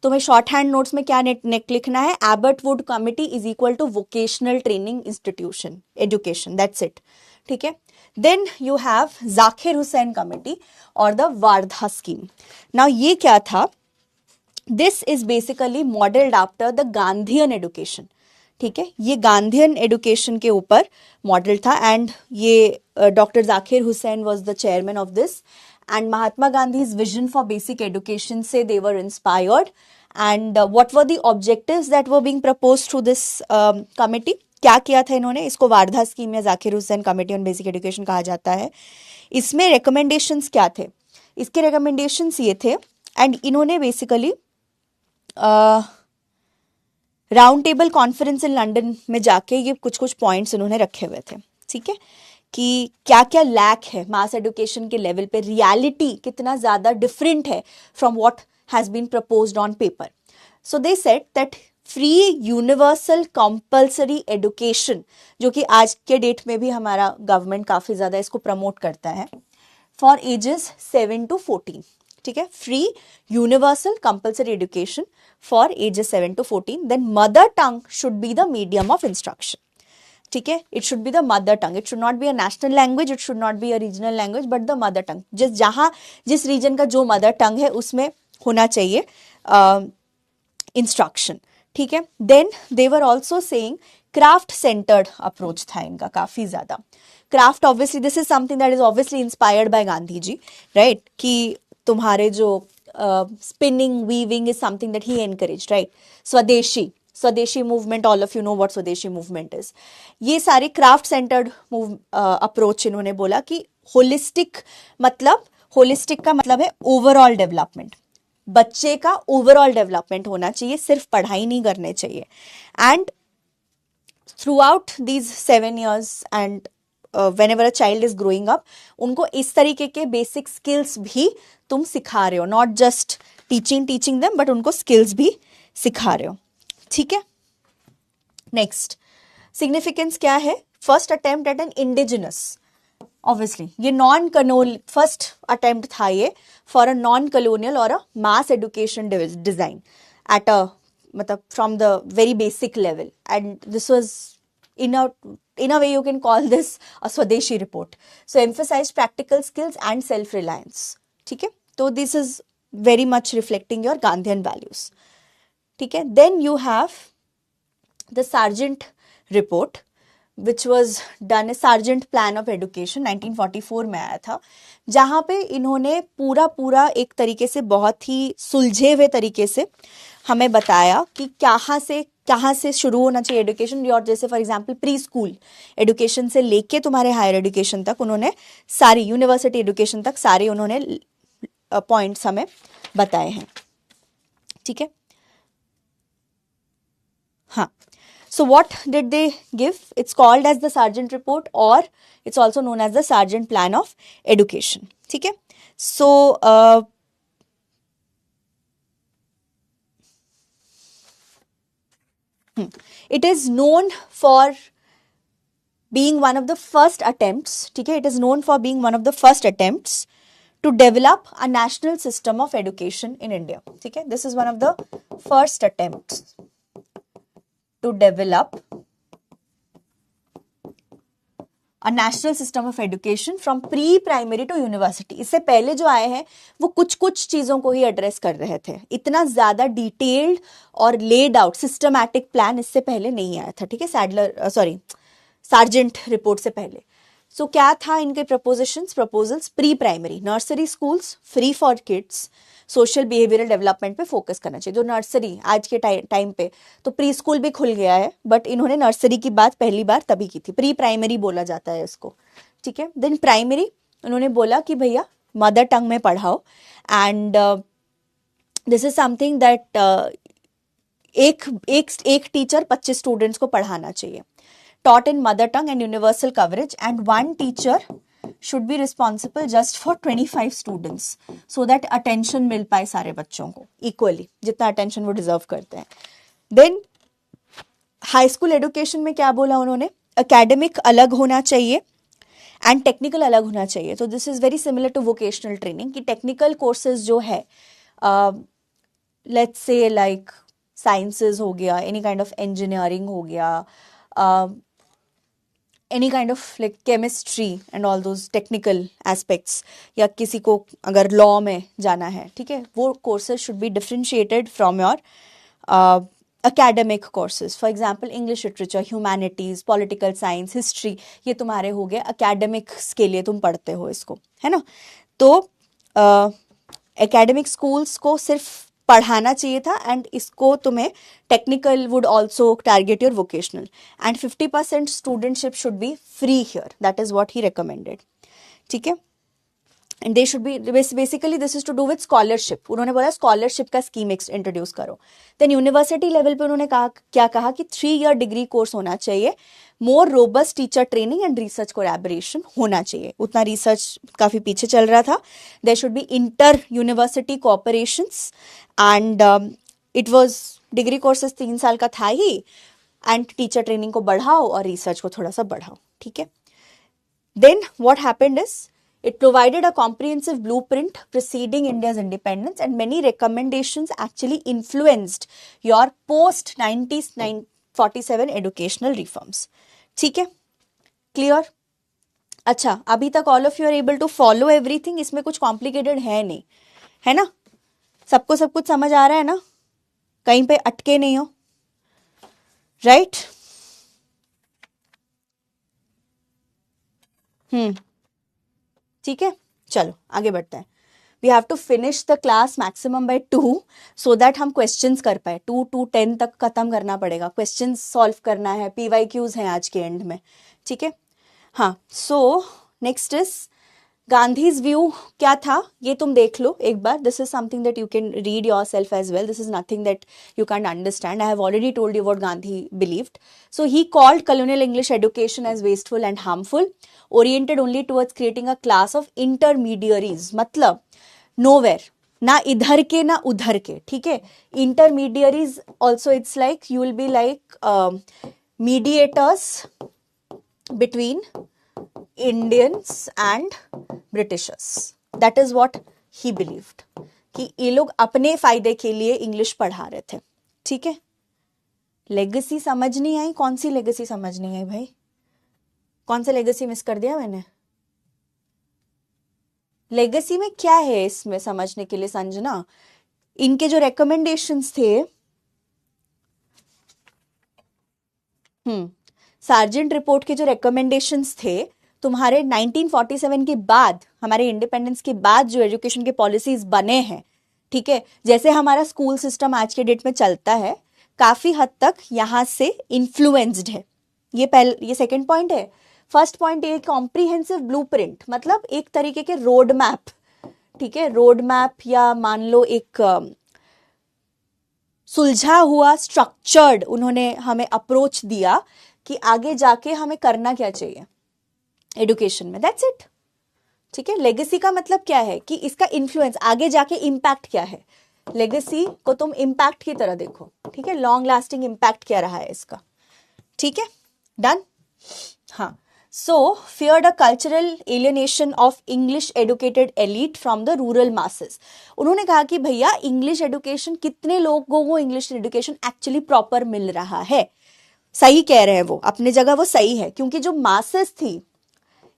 तुम्हें शॉर्ट हैंड नोट्स में क्या नेक लिखना है? Abbott Wood Committee is equal to vocational training institution education. That's it. ठीक है. Then you have Zakir Hussain Committee or the Wardha Scheme. Now ये क्या था? This is basically modeled after the Gandhian education. ठीक है, ये Gandhian education के ऊपर मॉडल था. एंड ये doctor Zakir Hussain was the chairman of this. And Mahatma Gandhi's vision for basic education से they were inspired. And what were the objectives that were being proposed through this committee? क्या किया था इन्होंने? इसको वारधा स्कीम या Zakir Hussain committee on basic education कहा जाता है. इसमें रिकमेंडेशंस क्या थे? इसके रिकमेंडेशंस ये थे, एंड इन्होंने basically round table conference in London में जाके ये कुछ पॉइंट्स इन्होंने रखे हुए थे. ठीक है, कि क्या क्या लैक है मास एडुकेशन के लेवल पे, रियलिटी कितना ज़्यादा डिफरेंट है from what has been proposed on paper. So they said that free universal compulsory education, जो कि आज के डेट में भी हमारा गवर्नमेंट काफ़ी ज़्यादा इसको प्रमोट करता है, फॉर एजेस 7 to 14. ठीक है, free universal compulsory education for ages 7 to 14. Then mother tongue should be the medium of instruction. ठीक है, it should be the mother tongue. It should not be a national language, it should not be a regional language, but the mother tongue. जिस region का जो mother tongue है उसमें होना चाहिए instruction. ठीक है, then they were also saying craft centered approach था इनका काफी ज्यादा. Craft obviously this is something that is obviously inspired by Gandhi ji, right? कि तुम्हारे जो spinning weaving is something that he encourage, right? Swadeshi movement, all of you know what Swadeshi movement is. ये सारे craft centered approach इन्होंने बोला कि होलिस्टिक का मतलब है ओवरऑल डेवलपमेंट. बच्चे का ओवरऑल डेवलपमेंट होना चाहिए, सिर्फ पढ़ाई नहीं करने चाहिए. And through out these 7 years and whenever a child is growing up, उनको इस तरीके के बेसिक स्किल्स भी तुम सिखा रहे हो, not just teaching them, but उनको स्किल्स भी सिखा रहे हो. ठीक है, नेक्स्ट सिग्निफिकेंस क्या है? First attempt at an indigenous, obviously ये फर्स्ट अटेम्प्ट था ये फॉर अ नॉन कॉलोनियल और a mass education design at a मतलब from the very basic level. And this was in a way you can call this a Swadeshi report. So emphasize practical skills and self-reliance. ठीक है, तो this is very much reflecting your Gandhian values. ठीक है, then you have the Sargent report which was done as Sargent Plan of Education 1944 में आया था, जहाँ पे इन्होंने पूरा एक तरीके से बहुत ही सुलझे हुए तरीके से हमें बताया कि कहाँ से शुरू होना चाहिए एजुकेशन. और जैसे for example pre school education से लेके तुम्हारे हायर एजुकेशन तक उन्होंने सारी यूनिवर्सिटी एजुकेशन तक सारे उन्होंने पॉइंट्स हमें बताए हैं. ठीक है, हाँ. So what did they give? It's called as the Sargent report or it's also known as the Sargent Plan of Education. ठीक है, so it is known for being one of the first attempts. ठीक है, it is known for being one of the first attempts to develop a national system of education in India. ठीक है, this is one of the first attempts to develop a national system of education from pre-primary to university. इससे पहले जो आए हैं वो कुछ चीजों को ही एड्रेस कर रहे थे. इतना ज्यादा डिटेल्ड और लेड आउट सिस्टमैटिक प्लान इससे पहले नहीं आया था. ठीक है, सार्जेंट रिपोर्ट से पहले। सो क्या था इनके proposals? Pre primary nursery schools free for kids, social behavioural development पे फोकस करना चाहिए। जो नर्सरी आज के टाइम पे तो प्री स्कूल भी खुल गया है, बट इन्होंने नर्सरी की बात पहली बार तभी की थी, प्री प्राइमरी बोला जाता है इसको, ठीक है। देन प्राइमरी उन्होंने बोला कि भैया मदर टंग में पढ़ाओ, and this is something that एक टीचर 25 स्टूडेंट्स को पढ़ाना चाहिए, taught in mother tongue and universal coverage, and one teacher should be responsible just for 25 students so that attention मिल पाए सारे बच्चों को equally, जितना attention वो deserve करते हैं। Then हाई स्कूल एजुकेशन में क्या बोला उन्होंने? एकेडमिक अलग होना चाहिए एंड टेक्निकल अलग होना चाहिए। तो this is very similar to vocational training कि टेक्निकल कोर्सेज जो है, लेट्स से लाइक साइंसेज हो गया, एनी काइंड ऑफ इंजीनियरिंग हो गया, any kind of like chemistry and all those technical aspects, या किसी को अगर लॉ में जाना है, ठीक है, वो courses should be differentiated from your academic courses. For example, English literature, humanities, political science, history, ये तुम्हारे हो गए academics के लिए तुम पढ़ते हो इसको, है ना। तो academic schools को सिर्फ पढ़ाना चाहिए था, एंड इसको तुम्हें technical would also target your vocational, and 50% studentship should be free here. That is what he recommended, ठीक है। And they should be basically this is to do with scholarship. उन्होंने बोला स्कॉलरशिप का स्कीम इंट्रोड्यूस करो। Then university level पे उन्होंने कहा कि 3 ईयर डिग्री कोर्स होना चाहिए, more robust teacher training and research collaboration होना चाहिए। उतना रिसर्च काफी पीछे चल रहा था। There should be inter university cooperations, and it was degree courses 3 साल का था ही, एंड टीचर ट्रेनिंग को बढ़ाओ और रिसर्च को थोड़ा सा बढ़ाओ, ठीक है। Then what happened is it provided a comprehensive blueprint preceding India's independence, and many recommendations actually influenced your post 1947 educational reforms. ठीक है, क्लियर? अच्छा, अभी तक all of you are able to follow everything, इसमें कुछ complicated है नहीं, है ना? सबको सब कुछ समझ आ रहा है ना? कहीं पे अटके नहीं हो, राइट? ठीक है, चलो आगे बढ़ते हैं। We have to finish the class maximum by 2 so that हम क्वेश्चंस कर पाए। 2 to 10 तक खत्म करना पड़ेगा, क्वेश्चंस सॉल्व करना है, PYQs हैं आज के एंड में, ठीक है। हाँ, so next is Gandhi's view क्या था, ये तुम देख लो एक बार। This is something that you can read yourself as well, this is nothing that you can understand, I have already told you what Gandhi believed. So he called colonial English education as wasteful and harmful, oriented only towards creating a class of intermediaries, मतलब nowhere, ना इधर के ना उधर के, ठीक है। intermediaries also it's like you will be like mediators between Indians and Britishers. That is what he believed, कि ये लोग अपने फायदे के लिए इंग्लिश पढ़ा रहे थे, ठीक है। लेगेसी समझ नहीं आई? कौन सी लेगेसी समझ नहीं आई भाई? कौन सा लेगेसी मिस कर दिया मैंने? लेगेसी में क्या है इसमें समझने के लिए संजना? इनके जो रेकमेंडेशंस थे, सार्जेंट रिपोर्ट के जो रेकमेंडेशंस थे, तुम्हारे 1947 के बाद, हमारे इंडिपेंडेंस के बाद जो एजुकेशन के पॉलिसीज बने हैं, ठीक है, जैसे हमारा स्कूल सिस्टम आज के डेट में चलता है, काफी हद तक यहां से इन्फ्लुएंस्ड है। ये सेकंड पॉइंट है। फर्स्ट पॉइंट ये कॉम्प्रिहेंसिव ब्लूप्रिंट, मतलब एक तरीके के रोड मैप, ठीक है, रोड मैप, या मान लो एक सुलझा हुआ स्ट्रक्चर्ड उन्होंने हमें अप्रोच दिया कि आगे जाके हमें करना क्या चाहिए एजुकेशन में, दैट्स इट, ठीक है। लेगेसी का मतलब क्या है कि इसका इन्फ्लुएंस, आगे जाके इम्पैक्ट क्या है। लेगेसी को तुम इम्पैक्ट की तरह देखो, ठीक है, लॉन्ग लास्टिंग इम्पैक्ट क्या रहा है इसका, ठीक है, डन। हाँ, so feared a cultural alienation of English educated elite from the rural masses. उन्होंने कहा कि भैया इंग्लिश एडुकेशन, कितने लोगों को इंग्लिश एडुकेशन एक्चुअली प्रॉपर मिल रहा है। सही कह रहे हैं वो, अपने जगह वो सही है, क्योंकि जो मासेस थी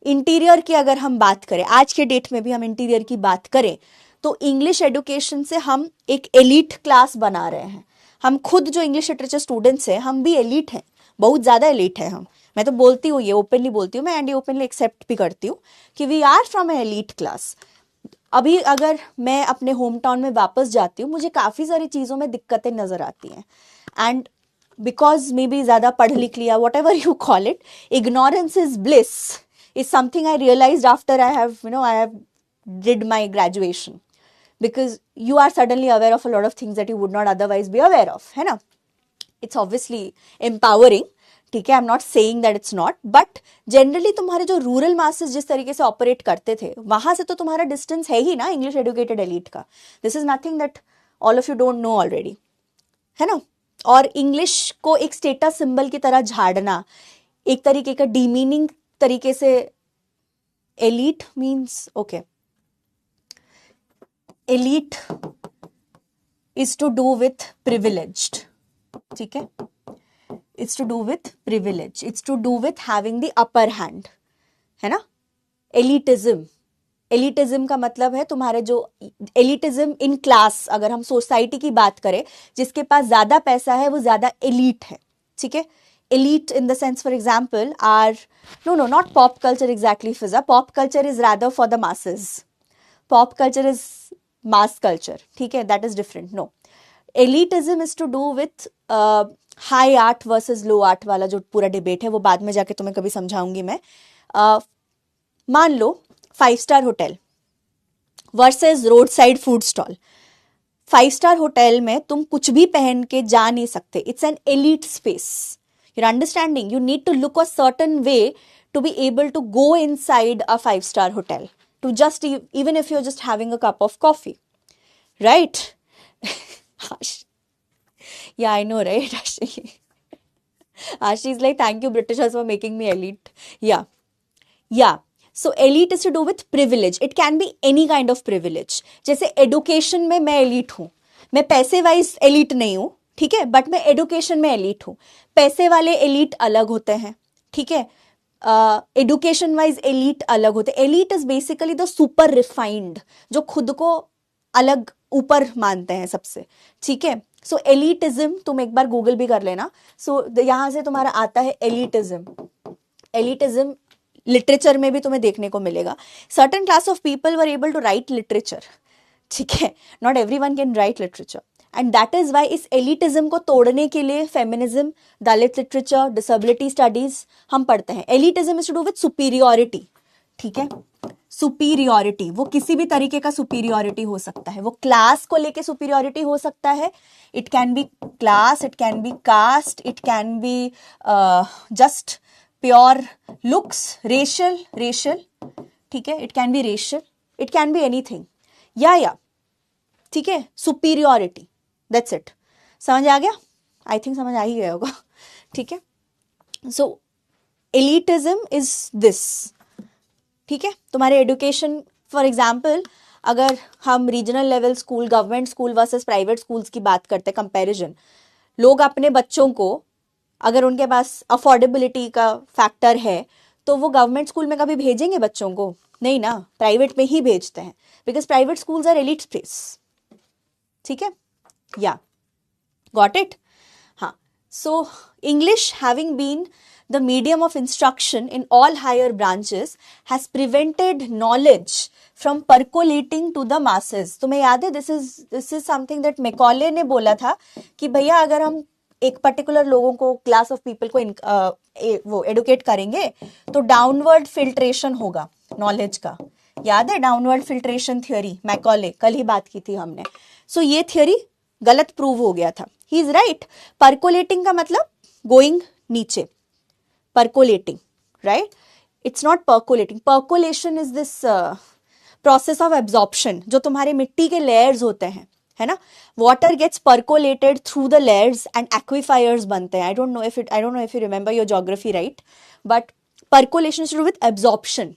इंटीरियर की, अगर हम बात करें आज के डेट में भी हम इंटीरियर की बात करें, तो इंग्लिश एडुकेशन से हम एक एलीट क्लास बना रहे हैं। हम खुद जो इंग्लिश लिटरेचर स्टूडेंट्स हैं, हम भी एलीट हैं, बहुत ज्यादा एलीट है हम। मैं तो बोलती हूँ, ये ओपनली बोलती हूँ मैं, एंड ये ओपनली एक्सेप्ट भी करती हूँ कि we are from a elite class. अभी अगर मैं अपने होम टाउन में वापस जाती हूँ, मुझे काफ़ी सारी चीज़ों में दिक्कतें नज़र आती हैं, एंड बिकॉज मे बी ज़्यादा पढ़ लिख लिया, what ever you call it, ignorance is bliss is something I realized after I have did my graduation, because you are suddenly aware of a lot of things that you would not otherwise be aware of, है ना? It's obviously empowering, ठीक है, I am not saying that it's not, but generally तुम्हारे जो rural masses जिस तरीके से operate करते थे, वहां से तो तुम्हारा डिस्टेंस है ही ना इंग्लिश एडुकेटेड एलीट का। This is nothing that all of you don't know already, है ना? और इंग्लिश को एक स्टेटस सिंबल की तरह झाड़ना, एक तरीके का डीमीनिंग तरीके से, elite means okay, elite is to do with privileged, ठीक है, it's to do with privilege, it's to do with having the upper hand, है ना? एलिटिज्म, एलिटिज्म का मतलब है तुम्हारे जो एलिटिज्म इन क्लास, अगर हम सोसाइटी की बात करें, जिसके पास ज्यादा पैसा है वो ज्यादा एलीट है, ठीक है? elite in the sense, for example, are no not pop culture exactly, Fiza. Pop culture is rather for the masses. Pop culture is mass culture, ठीक है? That is different. No, elitism is to do with high art versus low art वाला जो पूरा debate है, वो बाद में जाके तुम्हें कभी समझाऊंगी मैं। मान लो 5-star hotel versus road side food stall. 5-star hotel में तुम कुछ भी पहन के जा नहीं सकते, it's an elite space. You're understanding? You need to look a certain way to be able to go inside a 5-star hotel, to just even if you're just having a cup of coffee, right? Yeah, I know, right? Ashi's like, thank you Britishers for making me elite. Yeah. So elite is to do with privilege. It can be any kind of privilege. जैसे education में मैं elite हूँ, मैं पैसे wise elite नहीं हूँ, ठीक है, बट मैं एडुकेशन में एलीट हूँ। पैसे वाले एलीट अलग होते हैं, ठीक है, एडुकेशन वाइज एलीट अलग होते हैं। Elite is basically the super refined, जो खुद को अलग ऊपर मानते हैं सबसे, ठीक है? सो एलीटिज्म तुम एक बार गूगल भी कर लेना। सो यहाँ से तुम्हारा आता है एलीटिज्म। एलीटिज्म लिटरेचर में भी तुम्हें देखने को मिलेगा। Certain class of people were able to write literature, ठीक है, not everyone can write literature, and that is why इस एलिटिज्म को तोड़ने के लिए feminism, Dalit literature, disability studies हम पढ़ते हैं। Elitism is to do with superiority, ठीक है, सुपीरियोरिटी, वो किसी भी तरीके का सुपीरियोरिटी हो सकता है, वो क्लास को लेके सुपीरियोरिटी हो सकता है, it can be class, it can be caste, it can be just pure looks, racial, ठीक है, it can be racial, it can be anything, या ठीक है, सुपीरियोरिटी, दैट्स इट। समझ आ गया? आई थिंक समझ आ ही गया होगा, ठीक है? सो एलिटिज्म इज दिस, ठीक है? तुम्हारे एडुकेशन, फॉर एग्जाम्पल, अगर हम regional level school, government school versus private schools की बात करते हैं, कंपैरिजन, लोग अपने बच्चों को, अगर उनके पास अफोर्डेबिलिटी का फैक्टर है, तो वो गवर्नमेंट स्कूल में कभी भेजेंगे बच्चों को? नहीं ना, प्राइवेट में ही भेजते हैं, because private schools are elite space, ठीक है? या गॉट इट? हाँ, so English having been the medium of instruction in all higher branches has prevented knowledge from percolating to the masses. तुम्हें याद है, this is something that Macaulay ने बोला था कि भैया अगर हम एक पर्टिकुलर लोगों को, क्लास ऑफ पीपल को वो एडुकेट करेंगे तो डाउनवर्ड फिल्ट्रेशन होगा नॉलेज का। याद है डाउनवर्ड फिल्ट्रेशन थ्योरी, मैकॉले, कल ही बात की थी हमने। सो ये थ्योरी गलत प्रूव हो गया था। He is right. परकोलेटिंग का मतलब गोइंग नीचे, percolating, right? It's not percolating. Percolation is this process of absorption, जो तुम्हारे मिट्टी के layers होते हैं, है ना? Water gets percolated through the layers and aquifers बनते हैं. I don't know if you remember your geography, right? But percolation is to do with absorption,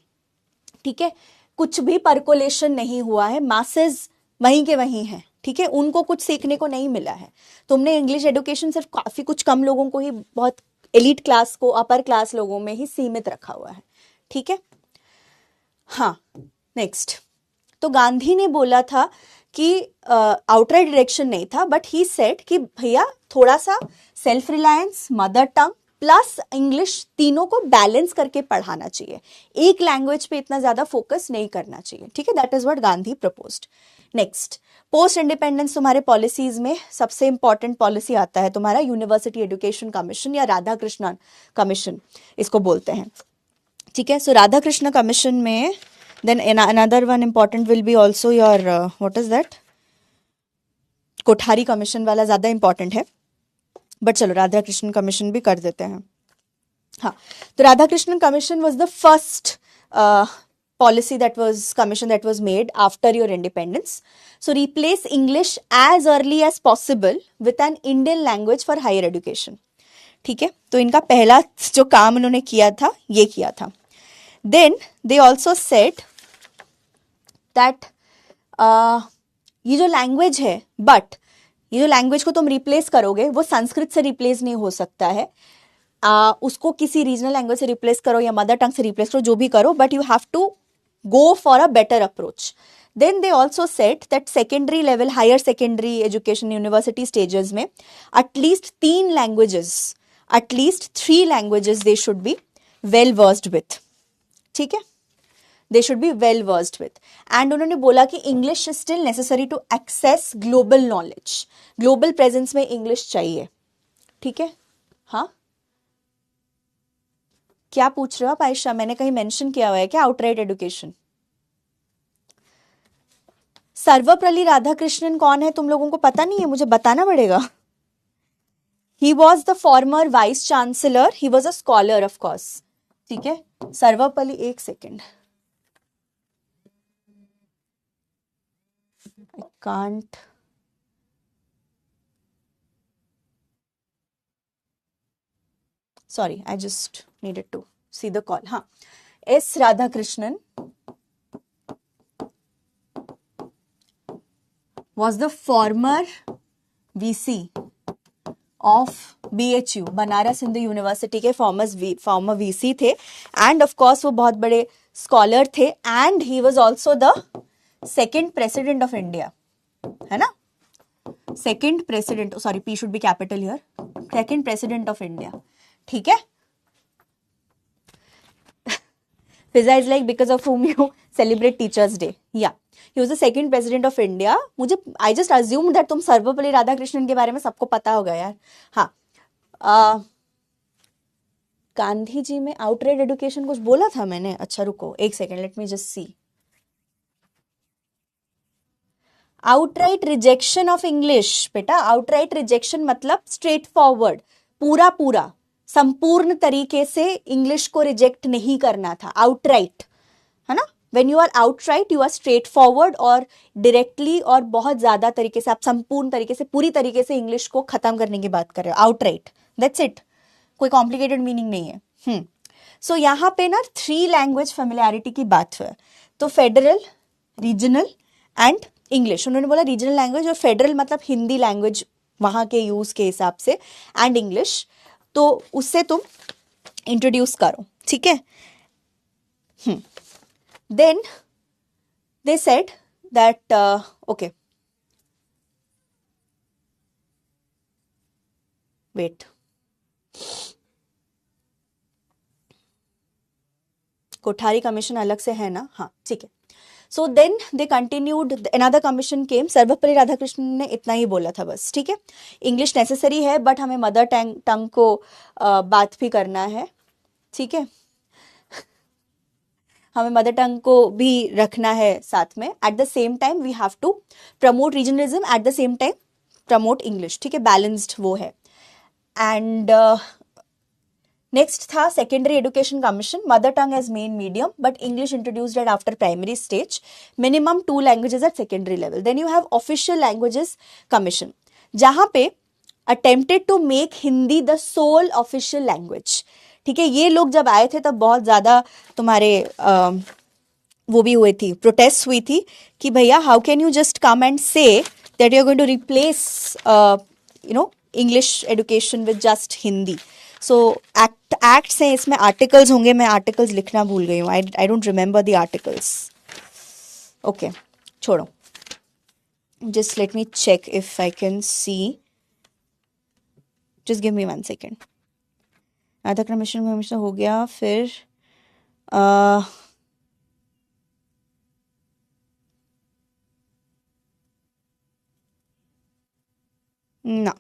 ठीक है? कुछ भी percolation नहीं हुआ है, masses वहीं के वहीं हैं, ठीक है? उनको कुछ सीखने को नहीं मिला है। तुमने इंग्लिश एडुकेशन सिर्फ काफी कुछ कम लोगों को ही, बहुत एलीट क्लास को, अपर क्लास लोगों में ही सीमित रखा हुआ है, ठीक है? हाँ, नेक्स्ट। तो गांधी ने बोला था कि आउटराइट डायरेक्शन नहीं था, बट ही सेड कि भैया थोड़ा सा self reliance, mother tongue, plus English, तीनों को बैलेंस करके पढ़ाना चाहिए, एक लैंग्वेज पे इतना ज्यादा फोकस नहीं करना चाहिए, ठीक है। That is what Gandhi proposed. Next, post independence तुम्हारे पॉलिसीज में सबसे इंपॉर्टेंट पॉलिसी आता है तुम्हारा यूनिवर्सिटी एजुकेशन कमीशन या राधा कृष्णन कमीशन इसको बोलते हैं, ठीक है। सो राधा कृष्ण कमीशन में then another one important will be also your what is that, Kothari commission वाला ज्यादा इंपॉर्टेंट है, बट चलो राधा कृष्ण कमीशन भी कर देते हैं। हाँ, तो Radha Krishnan commission was the first policy that was commission that was made after your independence. So replace English as early as possible with an Indian language for higher education. ठीक है, तो इनका पहला जो काम उन्होंने किया था ये किया था। Then they also said that ये जो लैंग्वेज है, बट ये जो लैंग्वेज को तुम रिप्लेस करोगे वो संस्कृत से रिप्लेस नहीं हो सकता है, उसको किसी रीजनल लैंग्वेज से रिप्लेस करो या मदर टंग से रिप्लेस करो, जो भी करो, but you have to go for a better approach. Then they also said that secondary level, higher secondary education university stages में at least 3 languages, at least 3 languages they should be well versed with, ठीक है, they should be well versed with. And उन्होंने बोला कि English is still necessary to access global knowledge, global presence में English चाहिए, ठीक है। हाँ, क्या पूछ रहे हो आप आयशा, मैंने कहीं मेंशन किया हुआ है क्या आउटराइट एजुकेशन? सर्वपल्ली राधाकृष्णन कौन है तुम लोगों को पता नहीं है, मुझे बताना पड़ेगा। He was the former vice chancellor, he was a scholar of course, ठीक है। सर्वपल्ली, एक second, I can't, sorry, I just needed to see the call. हाँ, S. Radhakrishnan was the former VC of BHU, Banaras Hindu university के farmer VC थे, and of course वो बहुत बड़े scholar थे, and he was also the second president of India, है ना, second president, sorry P should be capital here, second president of India, ठीक है। Fiza is like because of whom you celebrate Teachers Day. Yeah, he was the second president of India. मुझे I just assumed that तुम सर्वपल्ली राधाकृष्णन के बारे में सबको पता होगा यार। हाँ, गांधी जी में आउटराइट एजुकेशन कुछ बोला था मैंने, अच्छा रुको एक second, late me just see. Outright rejection of English, बेटा आउटराइट रिजेक्शन मतलब स्ट्रेट फॉरवर्ड, पूरा पूरा संपूर्ण तरीके से इंग्लिश को रिजेक्ट नहीं करना था, आउटराइट, है ना। When you are outright you are straightforward और डायरेक्टली और बहुत ज्यादा तरीके से आप संपूर्ण तरीके से, पूरी तरीके से इंग्लिश को खत्म करने की बात कर रहे हो, आउटराइट, दैट्स इट, कोई कॉम्प्लिकेटेड मीनिंग नहीं है। सो यहाँ पे ना 3 लैंग्वेज फेमिलियरिटी की बात है, तो फेडरल, रीजनल एंड इंग्लिश। उन्होंने बोला रीजनल लैंग्वेज और फेडरल मतलब हिंदी लैंग्वेज वहां के यूज के हिसाब से, एंड इंग्लिश, तो उससे तुम इंट्रोड्यूस करो, ठीक है। Then they said that okay, wait, Kothari commission अलग से है ना, हाँ ठीक है। So then they continued, another commission came, Sarvepalli Radhakrishnan ने इतना ही बोला था बस, ठीक है। इंग्लिश नेसेसरी है बट हमें मदर टंग को बात भी करना है, ठीक है, हमें मदर टंग को भी रखना है साथ में, at the same time we have to promote regionalism, at the same time promote English, ठीक है, बैलेंस्ड वो है। एंड नेक्स्ट था secondary education commission, mother tongue as main medium but English introduced at after primary stage, minimum 2 languages at secondary level. Then you have official languages commission, जहां पे attempted to make Hindi the sole official language, ठीक है। ये लोग जब आए थे तब बहुत ज्यादा तुम्हारे वो भी हुए थी, प्रोटेस्ट हुई थी कि भैया how can you just come and say that you are going to replace you know English education with just Hindi. So acts हैं, इसमें आर्टिकल्स होंगे, मैं आर्टिकल्स लिखना भूल गई हूँ, I don't remember the articles, okay छोड़ो, just let me check if I can see, just give me 1 second. आधा कमीशन में हमेशा हो गया, फिर आ, ना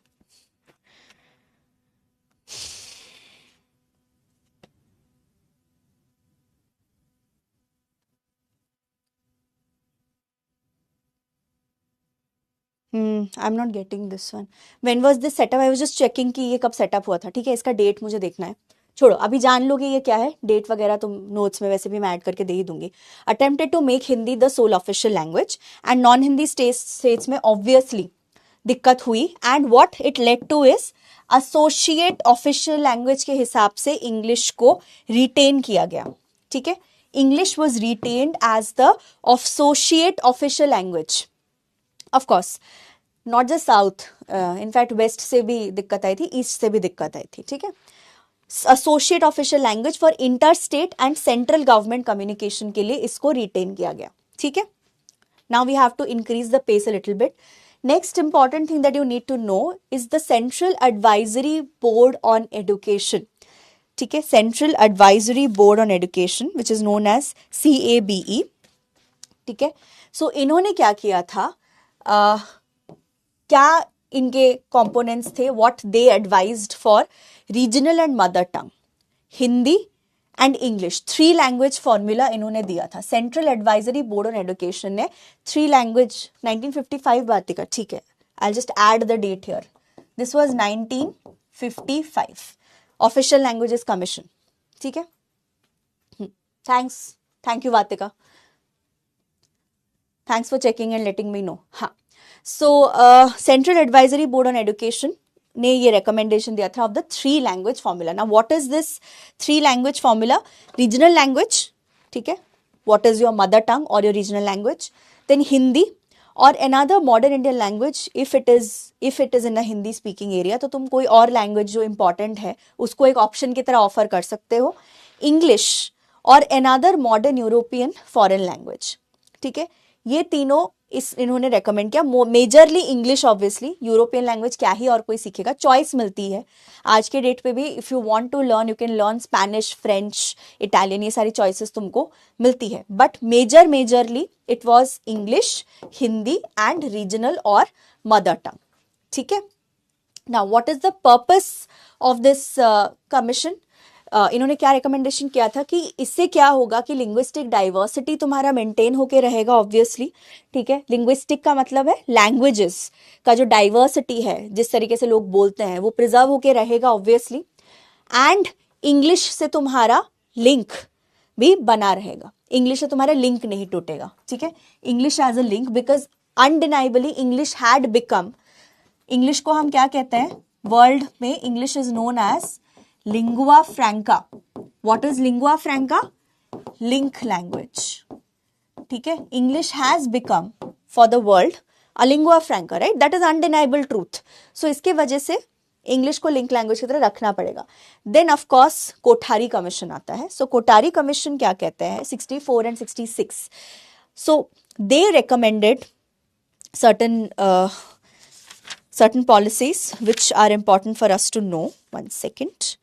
I am not getting this one. When was this setup? I was just checking कि ये कब सेटअप हुआ था. ठीक है, इसका डेट मुझे देखना है. छोड़ो, अभी जान लोगे ये क्या है. डेट वगैरह तुम नोट्स में वैसे भी मैं ऐड करके दे ही दूंगी. Attempted to make Hindi the sole official language and non Hindi states में ऑब्वियसली दिक्कत हुई. And what it led to is associate official language के हिसाब से इंग्लिश को रिटेन किया गया. ठीक है, English was retained as the associate official language. Of course not just south, in fact west से भी दिक्कत आई थी, ईस्ट से भी दिक्कत आई थी. ठीक है, associate official language for inter state and central government communication के लिए इसको रिटेन किया गया. ठीक है, now we have to increase the pace a little bit. Next important thing that you need to know is the central advisory board on education. ठीक है, central advisory board on education which is known as CABE. ठीक है, सो इन्होंने क्या किया था, क्या इनके कंपोनेंट्स थे, what they advised for regional and mother tongue, Hindi and English, 3 language formula इन्होंने दिया था. Central advisory board on education ने 3 लैंग्वेज 1955 बात का. ठीक है, I just add the date here. This was 1955 official languages commission. ठीक है, thank you Vatika, thanks for checking and letting me know. हाँ, सो central advisory board on education ने ये रिकमेंडेशन दिया था of the 3 language formula. Now what is this 3 language formula? Regional language, ठीक है, what is your mother tongue और your regional language, then Hindi और another modern Indian language if it is in a Hindi speaking area, तो तुम कोई और language जो important है उसको एक ऑप्शन की तरह ऑफर कर सकते हो. इंग्लिश और another modern European foreign language. ठीक है, ये तीनों इन्होंने रेकमेंड किया. Majorly English, obviously European language क्या ही और कोई सीखेगा, चॉइस मिलती है आज के डेट पे भी. If you want to learn you can learn Spanish, French, Italian, ये सारी चॉइसेस तुमको मिलती है. But majorly it was English, Hindi and regional और मदर टंग. ठीक है, now what is the purpose of this commission? इन्होंने क्या रिकमेंडेशन किया था कि इससे क्या होगा कि लिंग्विस्टिक डाइवर्सिटी तुम्हारा मेंटेन होके रहेगा, ऑब्वियसली. ठीक है, लिंग्विस्टिक का मतलब है लैंग्वेजेस का जो डाइवर्सिटी है, जिस तरीके से लोग बोलते हैं, वो प्रिजर्व होके रहेगा, ऑब्वियसली. एंड इंग्लिश से तुम्हारा लिंक भी बना रहेगा, इंग्लिश से तुम्हारा लिंक नहीं टूटेगा. ठीक है, English as a link, because undeniably English had become, English को हम क्या कहते हैं वर्ल्ड में, English is known as lingua franca. What is lingua franca? Link language. ठीक है, English has become for the world a lingua franca, right? That is undeniable truth. So इसके वजह से इंग्लिश को लिंक लैंग्वेज की तरह रखना पड़ेगा. Then of course Kothari commission आता है. सो कोठारी कमीशन क्या कहते हैं? 64 and 66. So they recommended certain policies which are important for us to know. One second.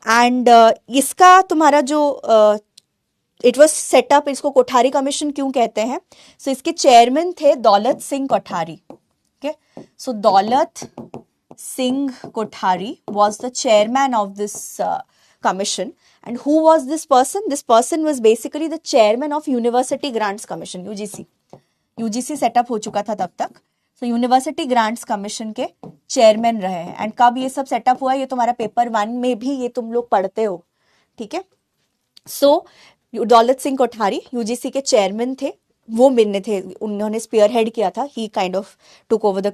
And इसका तुम्हारा जो इट वॉज सेटअप, इसको कोठारी कमीशन क्यों कहते हैं? सो इसके चेयरमैन थे दौलत Singh Kothari. Okay, so Daulat Singh Kothari was the chairman of this commission. And who was this person? This person was basically the chairman of University Grants Commission, UGC. UGC setup हो चुका था तब तक. तो यूनिवर्सिटी ग्रांट्स कमीशन के चेयरमैन रहे हैं. एंड कब ये सब सेटअप हुआ, ये तुम्हारा पेपर 1 में भी ये तुम लोग पढ़ते हो. ठीक है, सो दौलत सिंह कोठारी यूजीसी के चेयरमैन थे, वो मिलने थे, उन्होंने स्पीयर हेड किया था. He kind of took over the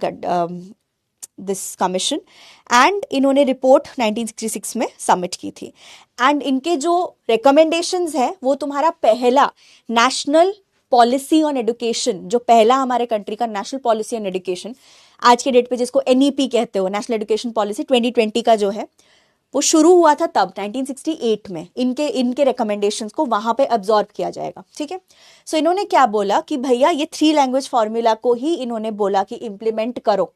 this commission and इन्होंने रिपोर्ट 1966 में सबमिट की थी. एंड इनके जो रिकमेंडेशंस है वो तुम्हारा पहला नेशनल पॉलिसी ऑन एजुकेशन, जो पहला हमारे कंट्री का नेशनल पॉलिसी ऑन एजुकेशन आज के डेट पे जिसको NEP कहते हो, नेशनल एजुकेशन पॉलिसी 2020 का जो है, वो शुरू हुआ था तब 1968 में. इनके रिकमेंडेशंस को वहां पे अब्सॉर्ब किया जाएगा. ठीक है, सो इन्होंने क्या बोला कि भैया ये 3 लैंग्वेज फॉर्मूला को ही इन्होंने बोला कि इम्प्लीमेंट करो.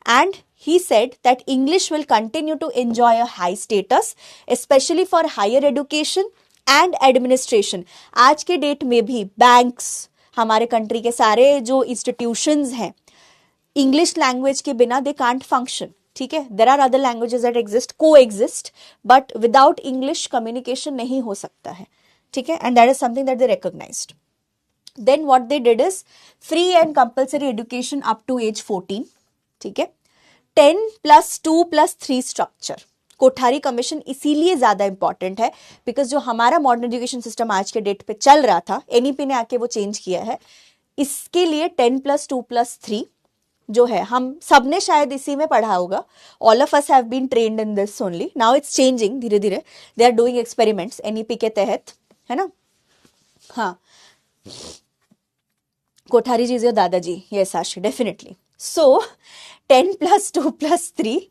and he said that English will continue to enjoy a high status, especially for higher education and administration. आज के डेट में भी बैंक्स, हमारे कंट्री के सारे जो इंस्टीट्यूशंस हैं, इंग्लिश लैंग्वेज के बिना दे कांट फंक्शन. ठीक है, there are other languages that exist, coexist, but without English communication नहीं हो सकता है. ठीक है, and that is something that they recognized. Then what they did is free and compulsory education up to age 14. ठीक है, 10 plus 2 plus 3 structure. Kothari commission इसीलिए ज्यादा इंपॉर्टेंट है बिकॉज जो हमारा मॉडर्न एजुकेशन सिस्टम आज के डेट पे चल रहा था, एनईपी ने आके वो चेंज किया है. इसके लिए 10 plus 2 plus 3 जो है, हम सबने शायद इसी में पढ़ा होगा. All of us have been trained in this only. Now it's changing धीरे धीरे. They are doing experiments NEP के तहत, है ना. हाँ, कोठारी जी दादाजी, yes Ashi, definitely. So 10 plus 2 plus 3,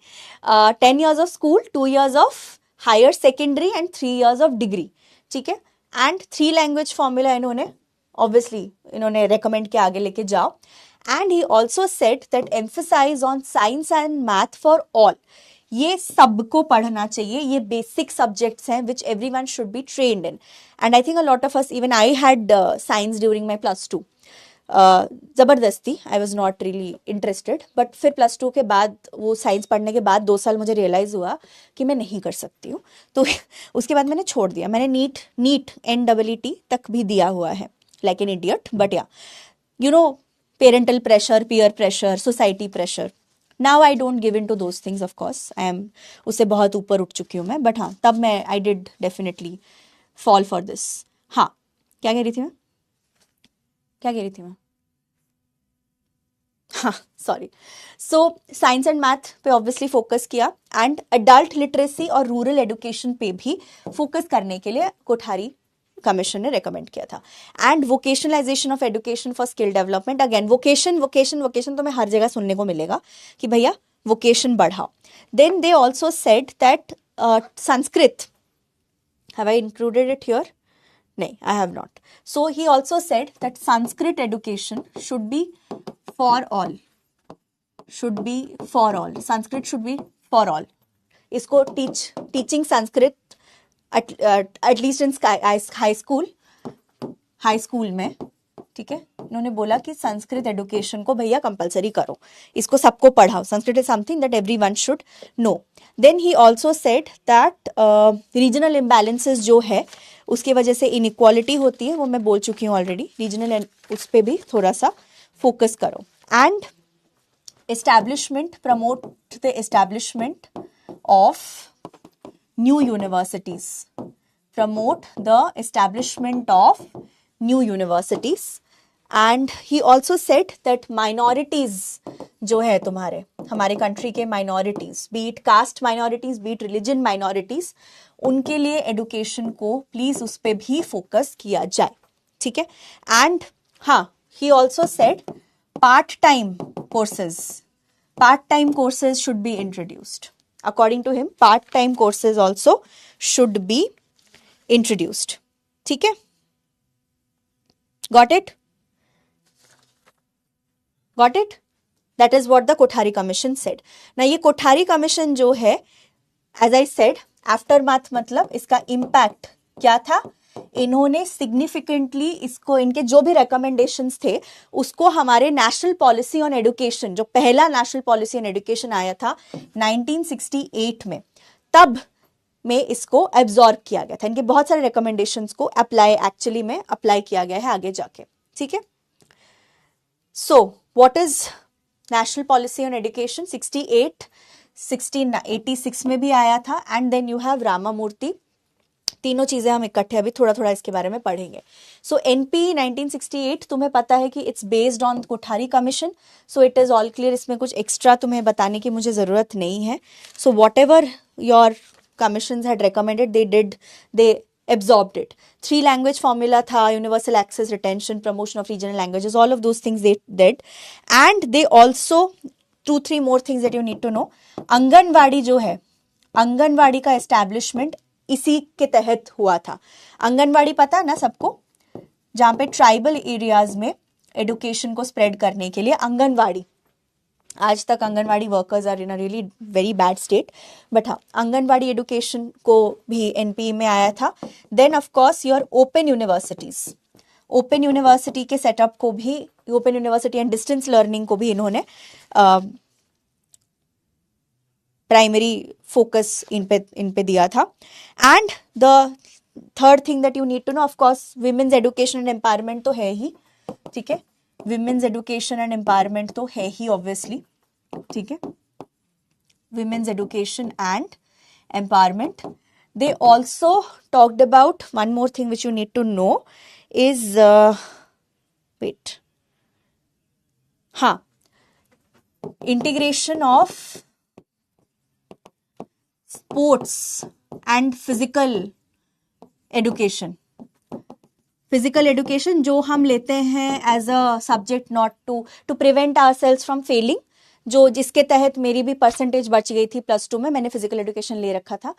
10 years of school, 2 years of higher secondary and 3 years of degree. ठीक है, and 3 language formula इन्होंने obviously इन्होंने recommend किया आगे लेके जाओ. And he also said that emphasize on science and math for all. ये सबको पढ़ना चाहिए, ये बेसिक सब्जेक्ट्स हैं which everyone should be trained in. And I think a lot of us, even I had science during my +2. ज़बरदस्ती, I was not really interested, but फिर +2 के बाद, वो साइंस पढ़ने के बाद 2 साल मुझे रियलाइज़ हुआ कि मैं नहीं कर सकती हूँ, तो उसके बाद मैंने छोड़ दिया. मैंने नीट NEET तक भी दिया हुआ है, like an idiot. But yeah you know, parental pressure, peer pressure, society pressure. Now I don't give in to those things, of course I am, उससे बहुत ऊपर उठ चुकी हूँ मैं. बट हाँ, तब मैं I did definitely fall for this. हाँ, क्या कह रही थी मैं? हाँ, sorry. So science and math पे ऑब्वियसली फोकस किया, एंड अडल्ट लिटरेसी और रूरल एडुकेशन पे भी फोकस करने के लिए कोठारी कमीशन ने रेकमेंड किया था. And vocationalisation of education for skill development. Again vocation तुम्हें हर जगह सुनने को मिलेगा कि भैया वोकेशन बढ़ाओ. Then they also said that Sanskrit, have I included it here? नहीं, I have not. So he also said that Sanskrit education should be for all. Sanskrit should be for all. इसको teaching Sanskrit at least in high school में, ठीक है, इन्होंने बोला कि Sanskrit education को भैया कंपलसरी करो, इसको सबको पढ़ाओ. Sanskrit is something that everyone should know. Then he also said that regional imbalances जो है, उसके वजह से इनइक्वालिटी होती है, वो मैं बोल चुकी हूँ ऑलरेडी. रीजनल, उस पर भी थोड़ा सा फोकस करो. And establishment, promote the establishment of new universities. Promote the establishment of new universities. And he also said that minorities जो है तुम्हारे, हमारे कंट्री के minorities, be it caste minorities, be it religion minorities, उनके लिए एडुकेशन को प्लीज उस पर भी फोकस किया जाए. ठीक है. एंड हाँ, he also said part time courses should be introduced. According to him, part time courses also should be introduced. ठीक है, got it? That is what the Kothari Commission said. Now ये Kothari commission जो है, as I said, aftermath मतलब इसका impact क्या था, इन्होंने सिग्निफिकेंटली इसको, इनके जो भी रिकमेंडेशंस थे उसको हमारे नेशनल पॉलिसी ऑन एजुकेशन, जो पहला नेशनल पॉलिसी ऑन एजुकेशन आया था 1968 में, तब में इसको एब्जॉर्ब किया गया था. इनके बहुत सारे रिकमेंडेशंस को एक्चुअली में अप्लाई किया गया है आगे जाके. ठीक है. So what is national policy on education? 86 में भी आया था. And then you have Ramamurti. तीनों चीजें हम इकट्ठे अभी थोड़ा थोड़ा इसके बारे में पढ़ेंगे. सो एनपी 1968 तुम्हें पता है कि it's based on Kothari commission. So it is all clear. इसमें कुछ एक्स्ट्रा तुम्हें बताने की मुझे जरूरत नहीं है. So what ever your commissions had recommended, they absorbed it. 3 language formula tha, universal access, retention, promotion of regional languages, all of those things they did. And they also 2-3 more things that you need to know. Anganwadi जो है, आंगनवाड़ी का establishment इसी के तहत हुआ था. आंगनवाड़ी पता है ना सबको, जहाँ पे ट्राइबल एरियाज में एडुकेशन को स्प्रेड करने के लिए आंगनवाड़ी आज तक anganwadi workers are in a really very bad state, but हाँ, आंगनवाड़ी एडुकेशन को भी एनपीई में आया था। Then of course your open universities, open university के सेटअप को भी, open university and distance learning को भी इन्होंने प्राइमरी फोकस इन पे दिया था। And the third thing that you need to no, of course women's education and empowerment तो है ही, ठीक है, विमेन्स एडुकेशन एंड एम्पावरमेंट तो है ही ऑब्वियसली, ठीक है, women's education and empowerment. They also talked about one more thing which you need to know is integration of sports and physical education. Physical education जो हम लेते हैं as a subject not to prevent ourselves from failing, जो जिसके तहत मेरी भी percentage बच गई थी +2 में, मैंने फिजिकल एजुकेशन ले रखा था।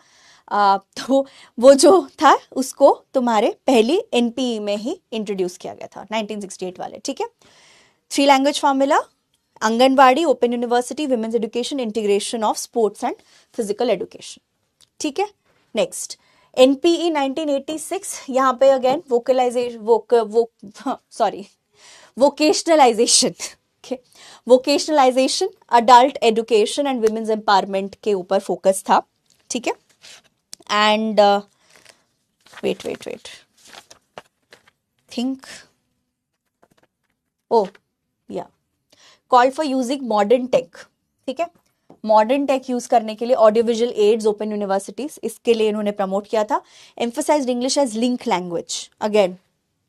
तो वो जो था उसको तुम्हारे पहली एनपीई में ही इंट्रोड्यूस किया गया था 1968 वाले, ठीक है। 3 language formula, anganwadi, open university, women's education, integration of sports and physical education, ठीक है। नेक्स्ट एनपीई 1986, यहाँ पे again vocationalisation, vocationalisation, adult education and women's empowerment के ऊपर फोकस था, ठीक है। And wait think call for using modern tech, ठीक है, मॉडर्न टेक यूज करने के लिए audio visual aids, open universities, इसके लिए इन्होंने प्रमोट किया था। Emphasised English as link language, again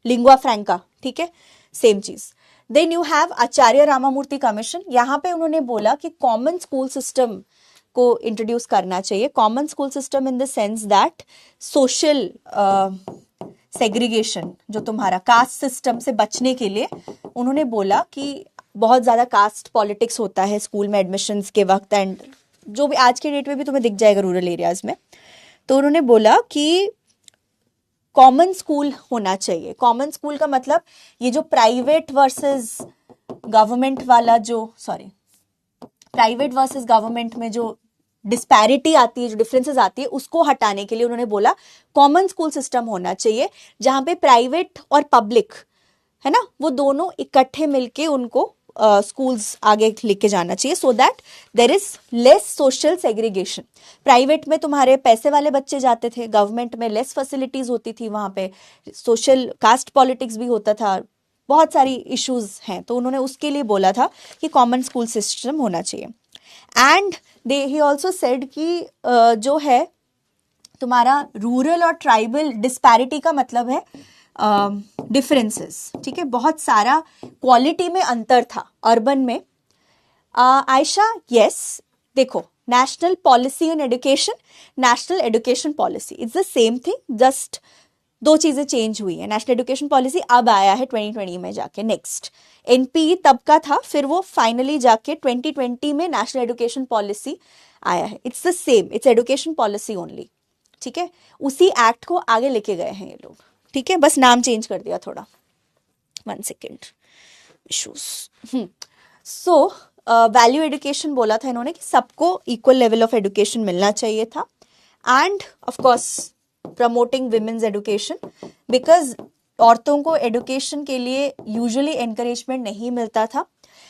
lingua franca, ठीक है, सेम चीज। Then you have Acharya Ramamurti commission, यहाँ पे उन्होंने बोला कि कॉमन स्कूल सिस्टम को इंट्रोड्यूस करना चाहिए। Common school system in the sense that social segregation, जो तुम्हारा कास्ट सिस्टम से बचने के लिए उन्होंने बोला कि बहुत ज़्यादा कास्ट पॉलिटिक्स होता है स्कूल में एडमिशन्स के वक्त, एंड जो भी आज के डेट में भी तुम्हें दिख जाएगा रूरल एरियाज में। तो उन्होंने बोला कि कॉमन स्कूल होना चाहिए। कॉमन स्कूल का मतलब ये जो प्राइवेट वर्सेस गवर्नमेंट वाला, जो प्राइवेट वर्सेस गवर्नमेंट में जो डिस्पैरिटी आती है, जो डिफरेंसेस आती है, उसको हटाने के लिए उन्होंने बोला कॉमन स्कूल सिस्टम होना चाहिए, जहां पे प्राइवेट और पब्लिक है ना, वो दोनों इकट्ठे मिलके उनको स्कूल्स आगे लेके जाना चाहिए, so that there is less social segregation. Private में तुम्हारे पैसे वाले बच्चे जाते थे, गवर्नमेंट में लेस फैसिलिटीज होती थी, वहां पे सोशल कास्ट पॉलिटिक्स भी होता था, बहुत सारी इश्यूज हैं। तो उन्होंने उसके लिए बोला था कि कॉमन स्कूल सिस्टम होना चाहिए। And they he also said कि जो है तुम्हारा रूरल और ट्राइबल डिस्पैरिटी का मतलब है डिफरेंसेस, ठीक है, बहुत सारा क्वालिटी में अंतर था अर्बन में। आयशा, यस, देखो, national policy on education, national education policy, it's the same thing, just 2 चीजें चेंज हुई है। नेशनल एजुकेशन पॉलिसी अब आया है 2020 में जाके, नेक्स्ट एनपीई तब का था, फिर वो फाइनली जाके 2020 में नेशनल एजुकेशन पॉलिसी आया है। It's the same, it's education policy only, ठीक है, उसी एक्ट को आगे लेके गए हैं ये लोग, ठीक है, बस नाम चेंज कर दिया थोड़ा, 1 second issues. So value education बोला था इन्होंने कि सबको इक्वल लेवल ऑफ एजुकेशन मिलना चाहिए था। And of course promoting women's education, because औरतों को एजुकेशन के लिए यूजुअली एनकरेजमेंट नहीं मिलता था।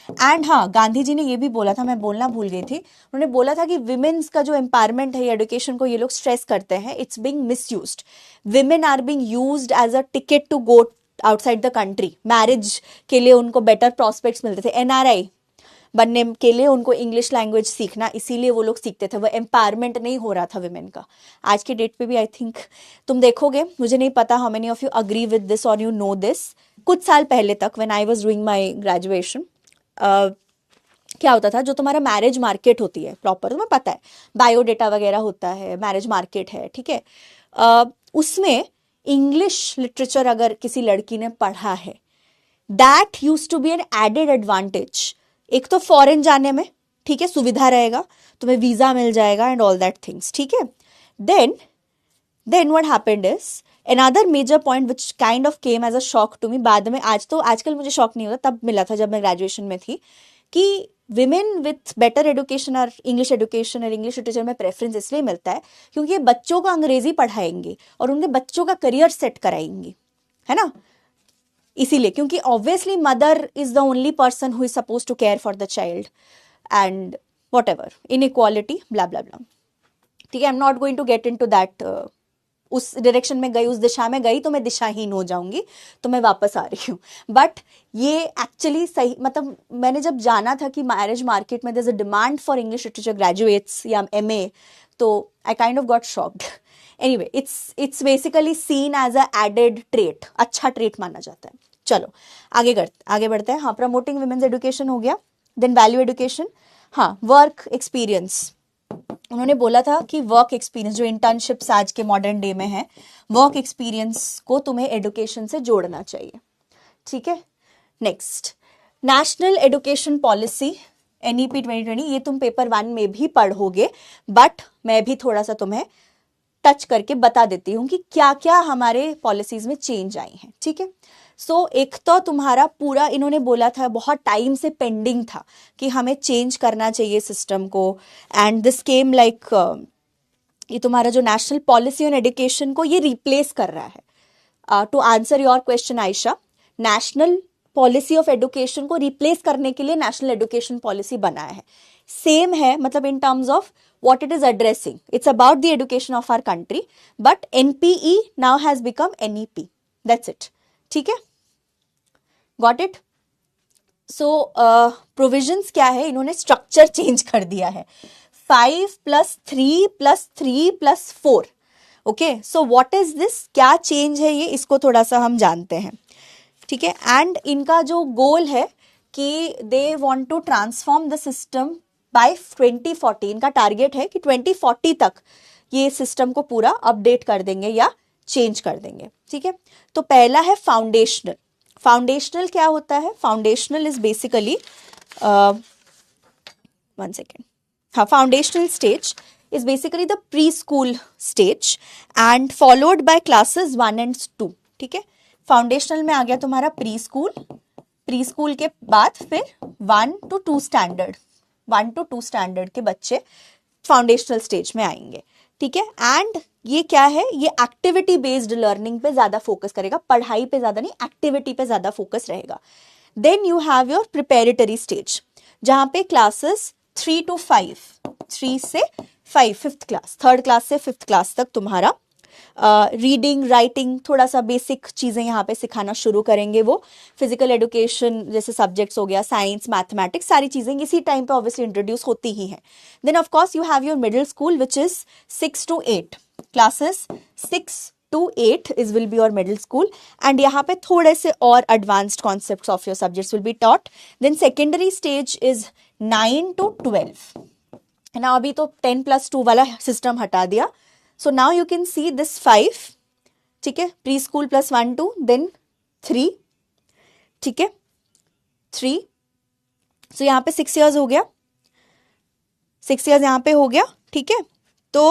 एंड हाँ, गांधी जी ने ये भी बोला था, मैं बोलना भूल गई थी, उन्होंने बोला था कि विमेन्स का जो एम्पावरमेंट है, एजुकेशन को ये लोग स्ट्रेस करते हैं, it's being misused. Women are being used as a ticket to go outside the country. Marriage के लिए उनको बेटर प्रॉस्पेक्ट्स मिलते थे, एनआरआई बनने के लिए उनको इंग्लिश लैंग्वेज सीखना, इसीलिए वो लोग सीखते थे, वो एम्पावरमेंट नहीं हो रहा था विमेन का। आज के डेट पे भी आई थिंक तुम देखोगे, मुझे नहीं पता how many of you agree with this और यू नो दिस, कुछ साल पहले तक when I was doing my graduation, क्या होता था, जो तुम्हारा मैरिज मार्केट होती है प्रॉपर, तुम्हें पता है बायोडेटा वगैरह होता है, मैरिज मार्केट है, ठीक है, उसमें इंग्लिश लिटरेचर अगर किसी लड़की ने पढ़ा है, that used to be an added advantage. एक तो फॉरेन जाने में, ठीक है, सुविधा रहेगा, तुम्हें वीजा मिल जाएगा एंड ऑल दैट थिंग्स, ठीक है। Then what happened is another major point which kind of came as a shock to me, बाद में, आजकल मुझे शॉक नहीं होता, तब मिला था जब मैं ग्रेजुएशन में थी, कि विमेन विथ बेटर एडुकेशन और इंग्लिश एडुकेशन और इंग्लिश लिटरेचर में प्रेफरेंस इसलिए मिलता है क्योंकि ये बच्चों को अंग्रेजी पढ़ाएंगे और उनके बच्चों का करियर सेट कराएंगी, है ना। इसीलिए, क्योंकि obviously mother is the only person who is suppose to care for the child and whatever inequality blah blah blah. ठीक है, I am not going to get in to that, उस direction में गई, उस दिशा में गई तो मैं दिशाहीन हो जाऊंगी, तो मैं वापस आ रही हूँ। बट ये एक्चुअली सही, मतलब मैंने जब जाना था कि मैरिज मार्केट में there is a demand for English literature graduates या MA, तो I kind of got shocked. Anyway, it's basically seen as a added trait, अच्छा ट्रेट माना जाता है। चलो आगे बढ़ते हैं। हाँ, प्रमोटिंग वुमेन्स एडुकेशन हो गया। देन वैल्यू एडुकेशन, हाँ, वर्क एक्सपीरियंस। उन्होंने बोला था कि वर्क एक्सपीरियंस, जो इंटर्नशिप्स आज के मॉडर्न डे में है, वर्क एक्सपीरियंस को तुम्हें एडुकेशन से जोड़ना चाहिए। ठीक है, next, national education policy NEP 2020, ये तुम पेपर 1 में भी पढ़ोगे, बट मैं भी थोड़ा सा तुम्हें टच करके बता देती हूँ कि क्या क्या हमारे पॉलिसीज में चेंज आई हैं। ठीक है, सो एक तो तुम्हारा पूरा, इन्होंने बोला था बहुत टाइम से पेंडिंग था कि हमें चेंज करना चाहिए सिस्टम को, एंड दिस केम लाइक, ये तुम्हारा जो नेशनल पॉलिसी ऑन एजुकेशन को ये रिप्लेस कर रहा है। To answer your question Ayesha, national policy of education को रिप्लेस करने के लिए नेशनल एजुकेशन पॉलिसी बनाया है। सेम है, मतलब in terms of what it is addressing, it's about the education of our country, but NPE now has become NEP, that's it. ठीक है, got it? So provisions क्या है, इन्होंने structure change कर दिया है, 5 + 3 + 3 + 4. okay, so what is this, क्या change है ये, इसको थोड़ा सा हम जानते हैं। ठीक है, एंड इनका जो गोल है कि they want to transform the system by 2040, इनका टारगेट है कि 2040 तक ये सिस्टम को पूरा अपडेट कर देंगे या चेंज कर देंगे। ठीक है, तो पहला है फाउंडेशनल। फाउंडेशनल क्या होता है, foundational is basically, one second, हाँ, foundational stage is basically the pre school stage and followed by classes 1 and 2। ठीक है, फाउंडेशनल में आ गया तुम्हारा प्री स्कूल, प्री स्कूल के बाद फिर 1 to 2 स्टैंडर्ड, 1 to 2 स्टैंडर्ड के बच्चे फाउंडेशनल स्टेज में आएंगे। ठीक है, एंड ये क्या है, ये एक्टिविटी बेस्ड लर्निंग पे ज्यादा फोकस करेगा, पढ़ाई पे ज्यादा नहीं, एक्टिविटी पे ज्यादा फोकस रहेगा। Then you have your preparatory stage, जहां पे क्लासेस 3 to 5, 3 से 5, 5th क्लास, 3rd क्लास से 5th क्लास तक तुम्हारा रीडिंग राइटिंग थोड़ा सा बेसिक चीज़ें यहाँ पे सिखाना शुरू करेंगे। वो फिजिकल एजुकेशन जैसे सब्जेक्ट्स हो गया, साइंस, मैथमेटिक्स, सारी चीज़ें इसी टाइम पे ऑब्वियसली इंट्रोड्यूस होती ही हैं। Then of course you have your middle school which is 6 to 8 classes, 6 to 8 is will be your middle school, and यहाँ पे थोड़े से और advanced concepts of your subjects will be taught. Then secondary stage is 9 to 12, है ना, अभी तो 10 + 2 वाला सिस्टम हटा दिया। So now you can see this 5, ठीक है, प्री स्कूल + 1 2, then 3, ठीक है, 3, so यहाँ पे 6 years हो गया, 6 years यहाँ पे हो गया। ठीक है, तो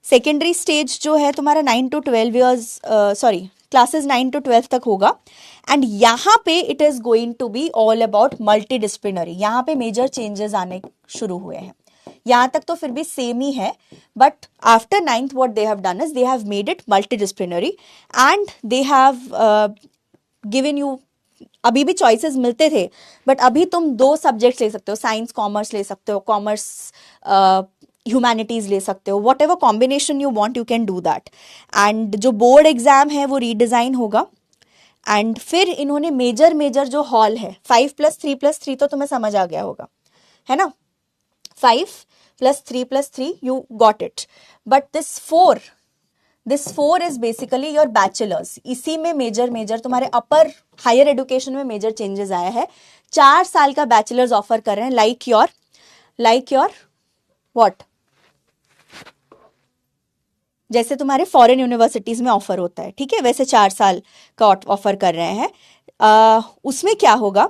सेकेंडरी स्टेज जो है तुम्हारा 9 to 12 years, sorry, classes 9 to 12 तक होगा, एंड यहाँ पे it is going to be all about multidisciplinary. यहाँ पे मेजर चेंजेस आने शुरू हुए हैं, यहाँ तक तो फिर भी सेम ही है, but after 9th what they have done is they have made it multidisciplinary and they have given you, अभी भी चॉइसेस मिलते थे, बट अभी तुम 2 सब्जेक्ट्स ले सकते हो, साइंस कॉमर्स ले सकते हो, कॉमर्स ह्यूमैनिटीज ले सकते हो, what ever combination you want you can do that. And जो बोर्ड एग्जाम है वो रीडिज़ाइन होगा, एंड फिर इन्होंने मेजर जो हॉल है, 5 + 3 + 3 तो तुम्हें समझ आ गया होगा, है ना, 5 + 3 + 3 you got it, but this 4 is basically your bachelors। इसी में मेजर तुम्हारे अपर हायर एजुकेशन में मेजर चेंजेस आया है। 4 साल का बैचलर्स ऑफर कर रहे हैं, लाइक योर व्हाट, जैसे तुम्हारे फॉरेन यूनिवर्सिटीज में ऑफर होता है, ठीक है, वैसे 4 साल का ऑफर कर रहे हैं। उसमें क्या होगा,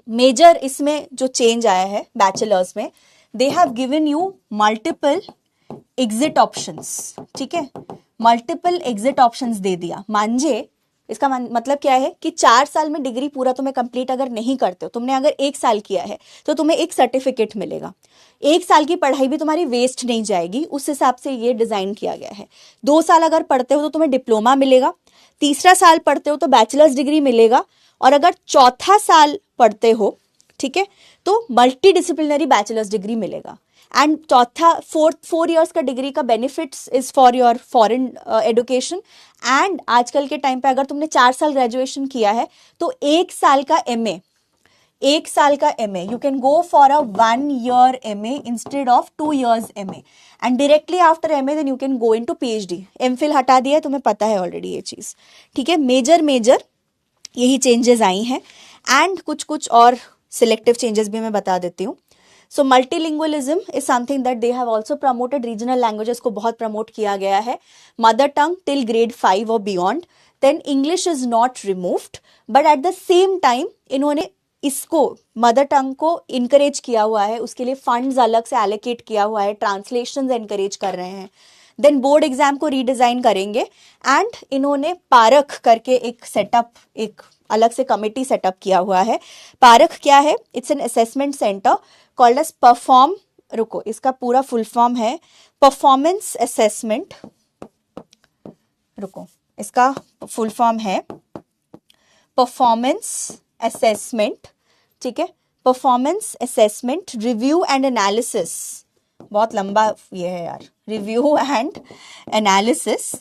मेजर इसमें जो चेंज आया है बैचलर्स में, they have given you multiple exit options. ठीक है, मल्टीपल एग्जिट ऑप्शंस दे दिया, मांझे इसका मतलब क्या है कि 4 साल में डिग्री पूरा तुम्हें कंप्लीट अगर नहीं करते हो, तुमने अगर 1 साल किया है तो तुम्हें एक सर्टिफिकेट मिलेगा। 1 साल की पढ़ाई भी तुम्हारी वेस्ट नहीं जाएगी, उस हिसाब से ये डिजाइन किया गया है। 2 साल अगर पढ़ते हो तो तुम्हें डिप्लोमा मिलेगा, तीसरा साल पढ़ते हो तो बैचलर्स डिग्री मिलेगा, और अगर चौथा साल पढ़ते हो, ठीक है, तो मल्टी डिसिप्लिनरी बैचलर्स डिग्री मिलेगा। एंड चौथा 4 years का डिग्री का benefits is for your foreign education. And आजकल के टाइम पे अगर तुमने 4 साल ग्रेजुएशन किया है तो 1 साल का एमए, 1 साल का MA you can go for a 1 year MA instead of 2 years MA, and directly after MA then you can go into PhD. MPhil हटा दिया है, तुम्हें पता है ऑलरेडी ये चीज, ठीक है। मेजर यही चेंजेस आई हैं, एंड कुछ और सिलेक्टिव चेंजेस भी मैं बता देती हूँ। So multilingualism is something that they have also promoted, regional languages को बहुत प्रमोट किया गया है। मदर टंग टिल grade 5 और beyond, then English is not removed, but at the same time इन्होंने इसको मदर टंग को इनकरेज किया हुआ है, उसके लिए फंड्स अलग से एलोकेट किया हुआ है, ट्रांसलेशंस एनकरेज कर रहे हैं। देन बोर्ड एग्जाम को रीडिजाइन करेंगे, एंड इन्होंने पारख करके एक सेटअप, एक अलग से कमेटी सेटअप किया हुआ है। पारख क्या है? It's an assessment centre called as perform, रुको इसका पूरा फुल फॉर्म है परफॉर्मेंस असेसमेंट, रुको इसका फुल फॉर्म है परफॉर्मेंस असेसमेंट, ठीक है। Performance assessment review and analysis, बहुत लंबा ये है यार, रिव्यू एंड एनालिसिस,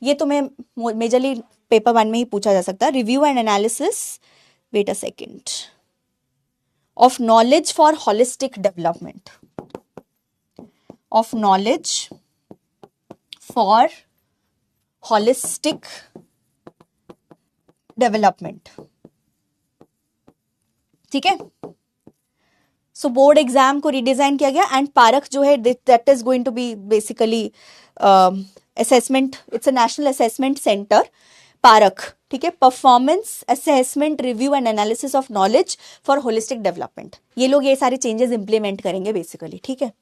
ये तुम्हें मेजरली पेपर 1 में ही पूछा जा सकता है। Review and analysis, wait a second, of knowledge for holistic development, of knowledge for holistic development, ठीक है। सो बोर्ड एग्जाम को रिडिजाइन किया गया, एंड पारख जो है that is going to be basically assessment, it's a national assessment centre, Parakh, ठीक है। Performance assessment review and analysis of knowledge for holistic development, ये लोग ये सारे चेंजेस इंप्लीमेंट करेंगे बेसिकली, ठीक है।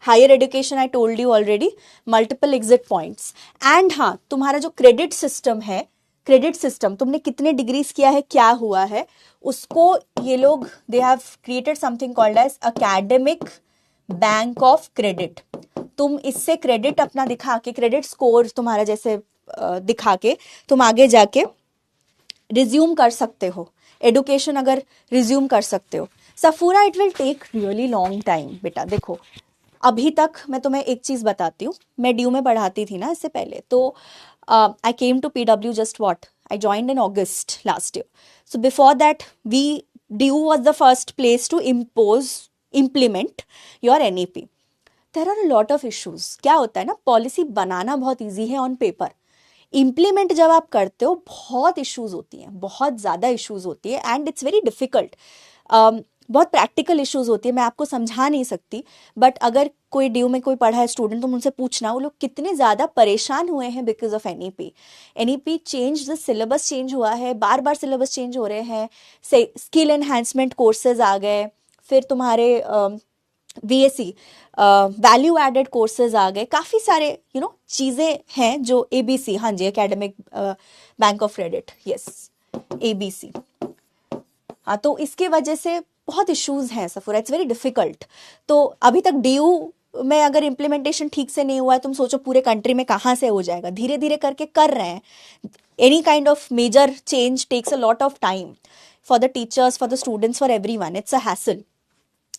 Higher education I told you already, multiple exit points, and हाँ तुम्हारा जो क्रेडिट सिस्टम है, क्रेडिट सिस्टम तुमने कितने डिग्रीज किया है, क्या हुआ है, उसको ये लोग they have created something called as academic bank of credit. तुम इससे क्रेडिट अपना दिखा के, क्रेडिट स्कोर तुम्हारा जैसे दिखा के तुम आगे जाके रिज्यूम कर सकते हो, एडुकेशन अगर रिज्यूम कर सकते हो। Safura it will take really long time बेटा। देखो अभी तक मैं तुम्हें एक चीज बताती हूँ, मैं ड्यू में पढ़ाती थी ना इससे पहले, तो I came to PW just what, I joined in August last year. So before that we, DU was the first place to implement your NEP. There are a lot of issues. क्या होता है ना, policy बनाना बहुत easy है on paper, implement जब आप करते हो बहुत इश्यूज होती हैं, बहुत ज़्यादा इश्यूज होती है, एंड इट्स वेरी डिफिकल्ट। बहुत प्रैक्टिकल इश्यूज होती है, मैं आपको समझा नहीं सकती, बट अगर कोई ड्यू में कोई पढ़ा है स्टूडेंट, तो उनसे पूछना वो लोग कितने ज़्यादा परेशान हुए हैं because of NEP। NEP change, the syllabus change हुआ है, बार बार सिलेबस चेंज हो रहे हैं, स्किल एनहांसमेंट कोर्सेज आ गए, फिर तुम्हारे VSC वैल्यू एडेड कोर्सेज आ गए, काफ़ी सारे चीज़ें हैं जो ABC, हाँ जी academic bank of credit, yes ABC, हाँ, तो इसके वजह से बहुत इश्यूज हैं सफूरा, इट्स वेरी डिफिकल्ट। तो अभी तक DU में अगर इम्प्लीमेंटेशन ठीक से नहीं हुआ है, तुम सोचो पूरे कंट्री में कहाँ से हो जाएगा, धीरे धीरे करके कर रहे हैं। Any kind of major change takes a lot of time for the teachers, for the students, for everyone, it's a hassle.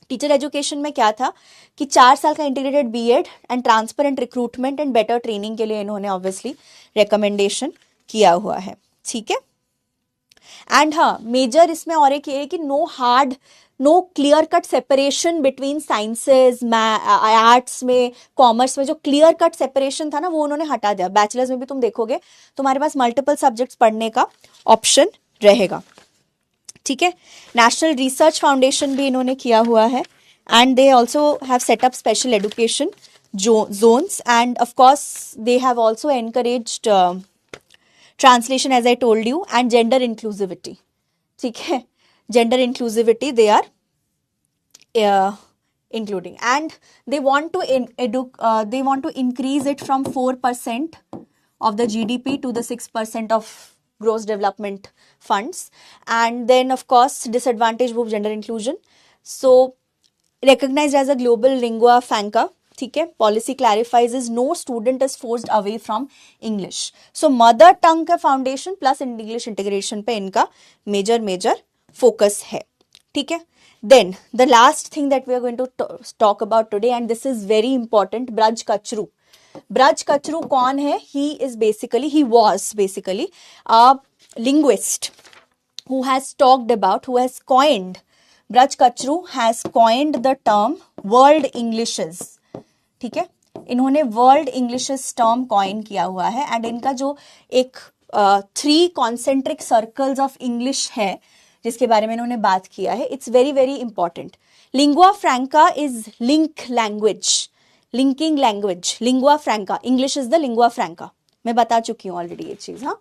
Teacher education में क्या था कि 4 साल का integrated BEd and transparent recruitment and better training के लिए इन्होंने obviously recommendation किया हुआ है, ठीक है। एंड हाँ मेजर इसमें और एक ये है कि no clear cut separation between sciences, arts में, कॉमर्स में जो क्लियर कट सेपरेशन था ना, वो उन्होंने हटा दिया। बैचलर्स में भी तुम देखोगे तुम्हारे पास मल्टीपल सब्जेक्ट्स पढ़ने का ऑप्शन रहेगा, ठीक है। नेशनल रिसर्च फाउंडेशन भी इन्होंने किया हुआ है, and they also have setup special education zones, and of course they have also encouraged translation as I told you, and gender inclusivity, ठीक है। gender inclusivity they are including, and they want to increase it from 4% of the GDP to the 6% of gross development funds. And then of course disadvantaged group gender inclusion. So recognized as a global lingua franca. ठीक है, policy clarifies is no student is forced away from English. So mother tongue का foundation plus English integration पे इनका major focus है. ठीक है, then the last thing that we are going to talk about today and this is very important, Braj Kachru. Braj Kachru कौन है? He was basically a linguist who has talked about, who has coined, Braj Kachru has coined the term world Englishes. ठीक है, इन्होंने world इंग्लिशेस term coin किया हुआ है. And इनका जो एक 3 कॉन्सेंट्रिक सर्कल्स ऑफ इंग्लिश है जिसके बारे में इन्होंने बात किया है, it's very very important. Lingua franca is link language, linking language. Lingua franca, English is the lingua franca. मैं बता चुकी हूँ ऑलरेडी ये चीज. हाँ,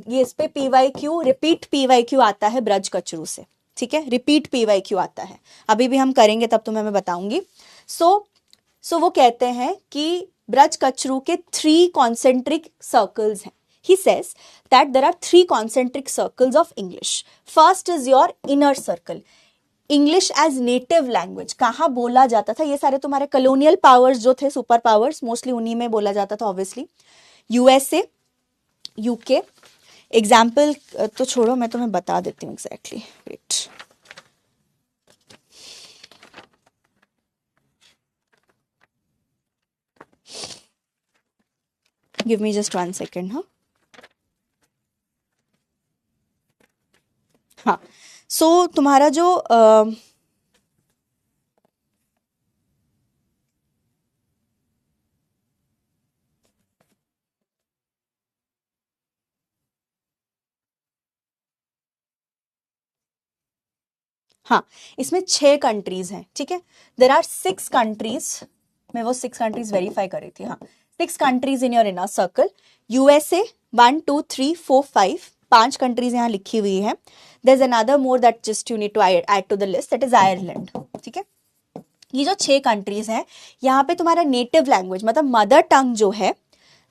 ये इस पे PYQ, रिपीट PYQ आता है ब्रज कचरू से. ठीक है, रिपीट PYQ आता है, अभी भी हम करेंगे तब तुम्हें मैं बताऊंगी. सो वो कहते हैं कि ब्रज कचरू के 3 कॉन्सेंट्रिक सर्कल्स हैं. He says that there are 3 concentric circles of English. First is your inner circle. English as native language कहाँ बोला जाता था? ये सारे तुम्हारे कलोनियल पावर्स जो थे, सुपर पावर्स, मोस्टली उन्हीं में बोला जाता था ऑब्वियसली. USA, UK. एग्जाम्पल तो छोड़ो, मैं तुम्हें बता देती हूँ exactly. Wait, give me just 1 second. हाँ, सो तुम्हारा जो हाँ, इसमें 6 कंट्रीज हैं. ठीक है, देर आर 6 कंट्रीज. मैं वो 6 कंट्रीज वेरीफाई कर रही थी. हाँ, 6 countries in your inner circle. USA 1 2 3 4 5 countries यहाँ लिखी हुई है. There is another more that just you need to add to the list, that is Ireland. ठीक है, ये जो 6 कंट्रीज हैं, यहाँ पे तुम्हारा नेटिव लैंग्वेज मतलब मदर टंग जो है,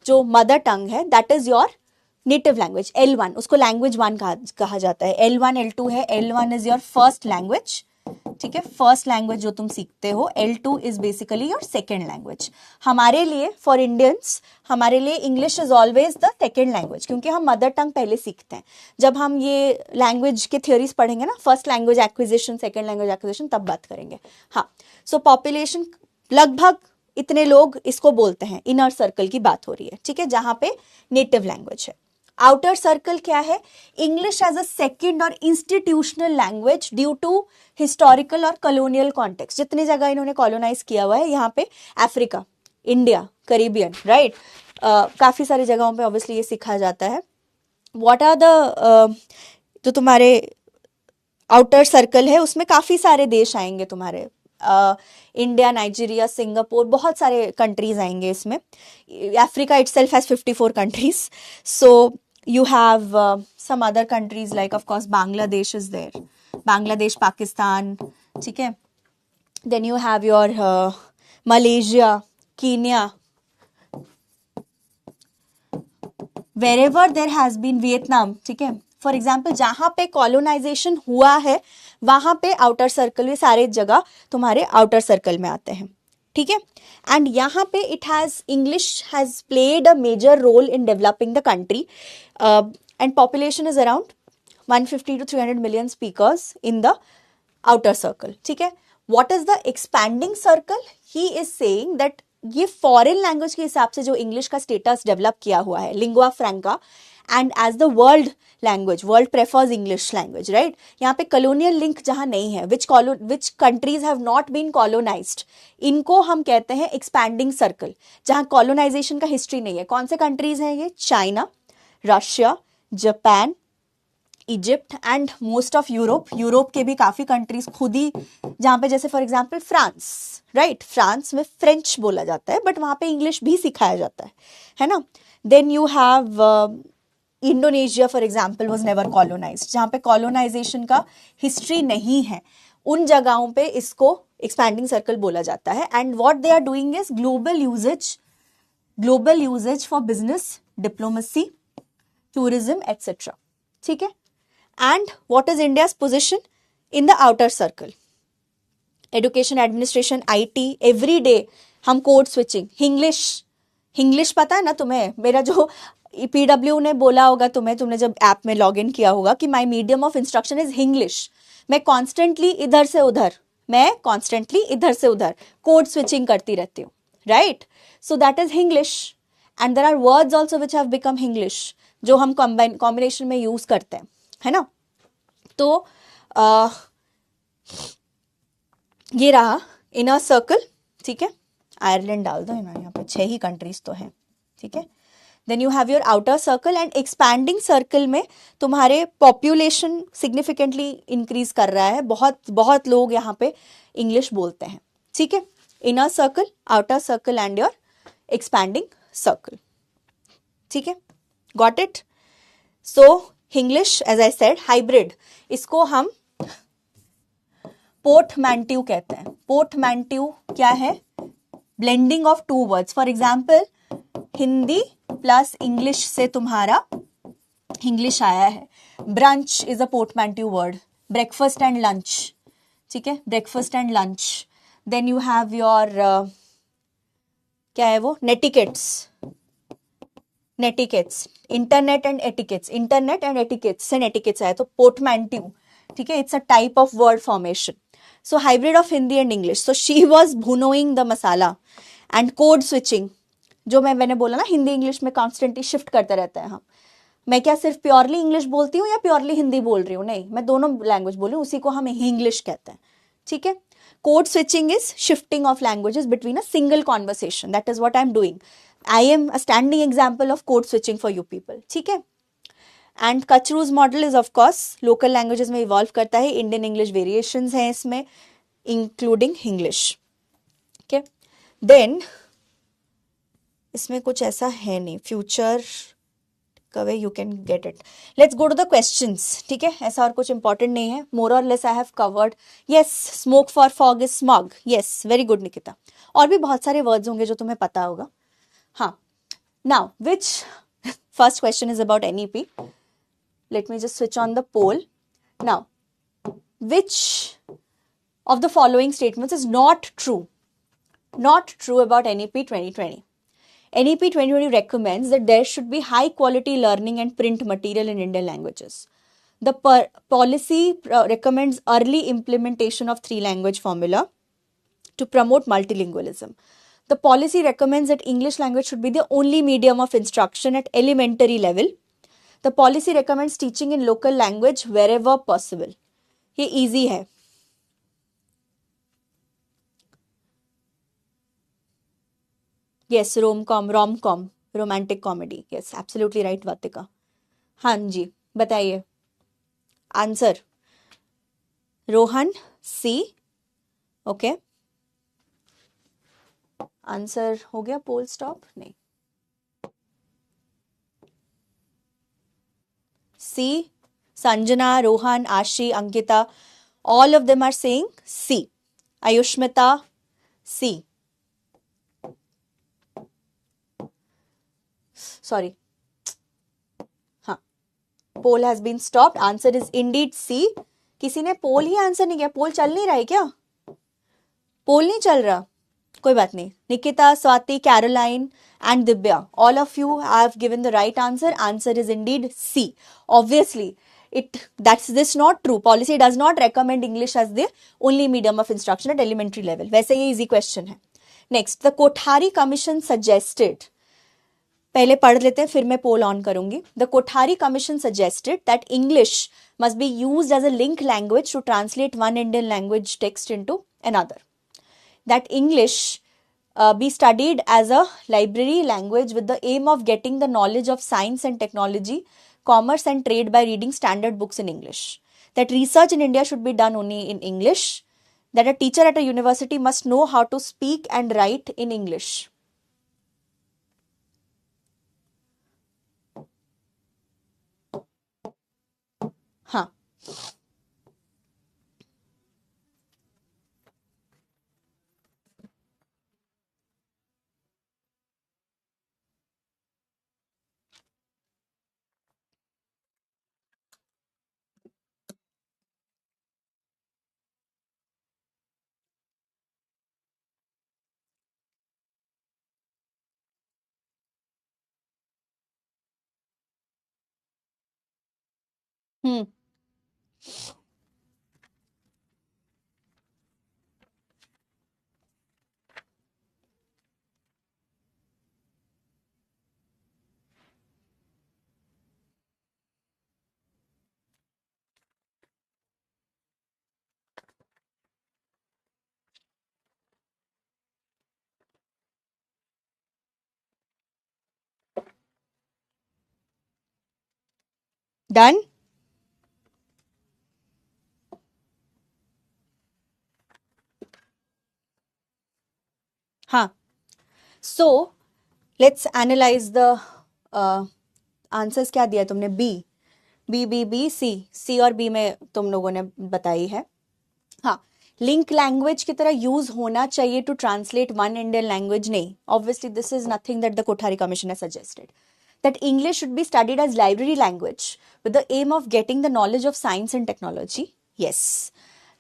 जो मदर टंग है, that is your native language. L1, उसको लैंग्वेज 1 कहा जाता है. L1 L2 है. L1 is your first language. ठीक है, फर्स्ट लैंग्वेज जो तुम सीखते हो. L2 is basically your second language. हमारे लिए, फॉर इंडियंस, हमारे लिए English is always the second language, क्योंकि हम मदर टंग पहले सीखते हैं. जब हम ये लैंग्वेज के थ्योरीज पढ़ेंगे ना, first language acquisition, second language acquisition, तब बात करेंगे. हाँ, सो पॉपुलेशन लगभग इतने लोग इसको बोलते हैं. इनर सर्कल की बात हो रही है. ठीक है, जहां पे नेटिव लैंग्वेज है. आउटर सर्कल क्या है? इंग्लिश एज अ सेकेंड और institutional language due to historical और कॉलोनियल कॉन्टेक्स्ट. जितनी जगह इन्होंने कॉलोनाइज किया हुआ है, यहाँ पे अफ्रीका, इंडिया, करीबियन, राइट, काफी सारी जगहों पे ऑब्वियसली ये सिखाया जाता है. व्हाट आर द जो तुम्हारे आउटर सर्कल है, उसमें काफी सारे देश आएंगे तुम्हारे. इंडिया, नाइजीरिया, सिंगापुर, बहुत सारे कंट्रीज आएंगे इसमें. Africa itself has 54 countries. So you have some other countries like of course Bangladesh is there, Bangladesh, Pakistan. ठीक है, then you have your Malaysia, Kenya, wherever there has been Vietnam. ठीक है, for example जहां पे colonisation हुआ है वहां पे आउटर सर्कल में सारे जगह तुम्हारे आउटर सर्कल में आते हैं. ठीक है, एंड यहाँ पे it has, English has played a major role in developing the country. And population is around 150 to 300 million speakers in the outer circle. ठीक है, what is the expanding circle? He is saying that ये foreign language के हिसाब से जो English का status develop किया हुआ है, lingua franca, and as the world language, world prefers English language, right. यहाँ पे कॉलोनियल लिंक जहाँ नहीं है, which countries have not been colonised, इनको हम कहते हैं एक्सपैंडिंग सर्कल. जहाँ कॉलोनाइजेशन का हिस्ट्री नहीं है. कौन से कंट्रीज हैं ये? China, Russia, Japan, Egypt and most of Europe. Europe के भी काफी कंट्रीज खुद ही, जहाँ पे जैसे for example France, right, France में फ्रेंच बोला जाता है बट वहाँ पे इंग्लिश भी सिखाया जाता है ना. Then you have Indonesia for example was never colonised, जहाँ पे कॉलोनाइजेशन का हिस्ट्री नहीं है. उन जगहों पे इसको एक्सपैंडिंग सर्कल बोला जाता है. And what they are doing is global usages for business, diplomacy, tourism etcetera, ठीक है। And what is India's position in the outer circle? Education, administration, IT, every day हम कोड स्विचिंग, इंग्लिश पता है ना तुम्हें? मेरा जो पीडब्ल्यू ने बोला होगा तुम्हें, तुमने जब ऐप में लॉग इन किया होगा कि my medium of instruction is English. मैं कॉन्स्टेंटली इधर से उधर कोड स्विचिंग करती रहती हूँ, right? So that is English. And there are words also which have become English, जो हम कॉम्बिनेशन में यूज करते हैं, है ना? तो ये रहा इनर सर्कल, ठीक है। आयरलैंड डाल दो ना, यहाँ पे 6 ही कंट्रीज तो हैं, ठीक है। Then you have your outer circle and expanding circle में तुम्हारे पॉपुलेशन सिग्निफिकेंटली इंक्रीज कर रहा है, बहुत लोग यहाँ पे इंग्लिश बोलते हैं, ठीक है। Inner circle, outer circle and your expanding circle, ठीक है। Got it? So English as I said hybrid, इसको हम पोर्टमैंट्यू कहते हैं। पोर्टमैंट्यू क्या है? Blending of two words. For example Hindi plus English से तुम्हारा इंग्लिश आया है। Brunch is a portmanteau word, breakfast and lunch, ठीक है, breakfast and lunch. Then you have your क्या है वो, netiquettes, internet and etiquettes, internet and etiquettes से नेटिकेट्स आया, तो पोर्टमैंट्यू, ठीक है, it's a type of word formation. So hybrid of Hindi and English. So she was भुनोइंग the masala and code switching, जो मैंने बोला ना, हिंदी इंग्लिश में कॉन्स्टेंटली शिफ्ट करते रहते हैं हम। मैं क्या सिर्फ प्योरली इंग्लिश बोलती हूँ या प्योरली हिंदी बोल रही हूँ? नहीं, मैं दोनों लैंग्वेज बोल रही हूँ, उसी को हम इंग्लिश कहते हैं, ठीक है। Code switching is shifting of languages between a single conversation, that is what I am doing. I am a standing example of code switching for you people, ठीक है। And Kachru's model is of course local languages में evolve करता है, Indian English variations हैं इसमें, including English, ठीक है। Then इसमें कुछ ऐसा है नहीं, फ्यूचर कवे you can get it. Let's go to the questions, ठीक है, ऐसा और कुछ इंपॉर्टेंट नहीं है, मोर और less I have covered. Yes, smoke for fog is smog, yes, very good Nikita. और भी बहुत सारे वर्ड्स होंगे जो तुम्हें पता होगा। हाँ, now which first question is about NEP. Let me just switch on the poll now. Which of the following statements is not true about NEP 2020? NEP 2020 recommends that there should be high quality learning and print material in Indian languages. The policy recommends early implementation of 3-language formula to promote multilingualism. The policy recommends that English language should be the only medium of instruction at elementary level. The policy recommends teaching in local language wherever possible. ये easy है। Yes, rom-com, romantic comedy. Yes, absolutely right, Vatika. हाँ जी, बताइए answer. Rohan सी, okay, answer हो गया। पोल stop नहीं, सी। संजना, रोहन, आशी, Ankita, all of them are saying C. Ayushmita, C. Sorry. हाँ, poll has been stopped, answer is indeed C. किसी ने पोल ही आंसर नहीं किया, पोल चल नहीं रहा है क्या? पोल नहीं चल रहा, कोई बात नहीं। Nikita, Swati, Caroline and Divya, all of you have given the right answer. Answer is indeed C. Obviously, that's this not true. Policy does not recommend English as the only medium of instruction at elementary level. वैसे ये easy question है। Next, the Kothari Commission suggested, पहले पढ़ लेते हैं फिर मैं पोल on करूंगी। The Kothari Commission suggested that English must be used as a link language to translate one Indian language text into another. That English be studied as a library language with the aim of getting the knowledge of science and technology, commerce and trade by reading standard books in English. That research in India should be done only in English. That a teacher at a university must know how to speak and write in English. हाँ, हम्म done. हाँ, so let's analyse the answers. क्या दिया तुमने? B, B, सी, सी और B में तुम लोगों ने बताई है। हाँ, लिंक लैंग्वेज की तरह यूज होना चाहिए to translate one Indian language, नहीं। Obviously this is nothing that the Kothari commission has suggested, that English should be studied as library language with the aim of getting the knowledge of science and technology. Yes.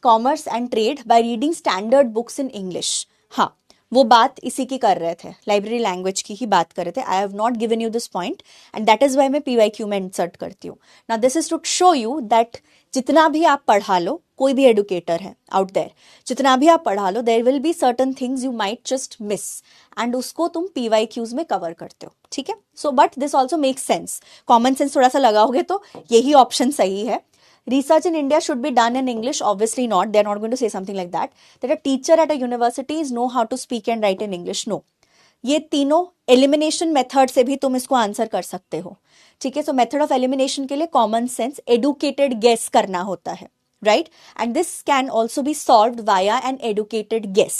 Commerce and trade by reading standard books in English. हाँ, वो बात इसी की कर रहे थे, library language की ही बात कर रहे थे। I have not given you this point and that is why मैं PYQ में इंसर्ट करती हूँ। Now this is to show you that जितना भी आप पढ़ा लो, कोई भी एडुकेटर है आउट देयर, जितना भी आप पढ़ा लो, there will be certain things you might just miss and उसको तुम PYQs में कवर करते हो, ठीक है। So but this also make sense, common sense थोड़ा सा लगाओगे तो यही ऑप्शन सही है। Research in India should be done in English. Obviously not. They're not going to say something like that. That a teacher at a university is know how to speak and write in English. No. ये तीनों elimination method से भी तुम इसको answer कर सकते हो, ठीक है। सो मेथड ऑफ एलिमिनेशन के लिए कॉमन सेंस एडुकेटेड गेस करना होता है, right, and this can also be solved via an educated guess,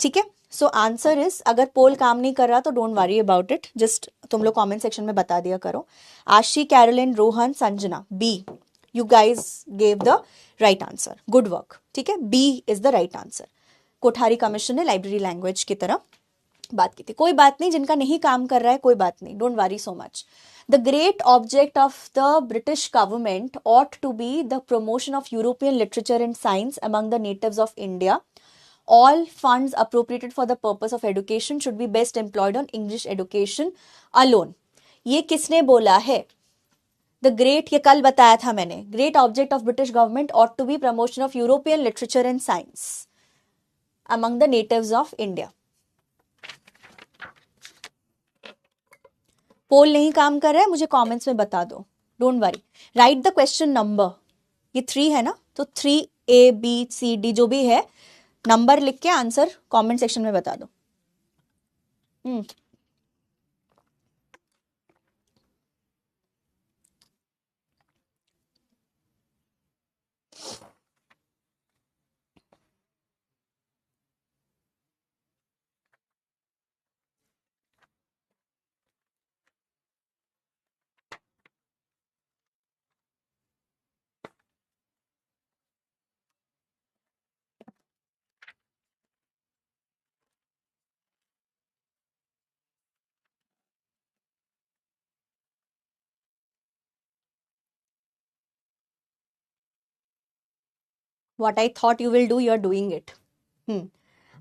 ठीक है। सो आंसर इज, अगर पोल काम नहीं कर रहा तो don't worry about it, just तुम लोग कमेंट सेक्शन में बता दिया करो। Aashi, Caroline, Rohan, Sanjana, B, you guys gave the right answer, good work, ठीक है। B is the right answer. Kothari commission ने लाइब्रेरी लैंग्वेज की तरह बात की थी। कोई बात नहीं, जिनका नहीं काम कर रहा है कोई बात नहीं, don't worry so much. The great object of the British government ought to be the promotion of European literature and science among the natives of India. All funds appropriated for the purpose of education should be best employed on English education alone. ये किसने बोला है? The great, ये कल बताया था मैंने। Great object of British government ought to be promotion of European literature and science among the natives of India. पोल नहीं काम कर रहा है, मुझे कमेंट्स में बता दो, don't worry. Right the question number, ये 3 है ना, तो 3 A B C D जो भी है, नंबर लिख के आंसर कमेंट सेक्शन में बता दो। What I thought you will do, you are doing it.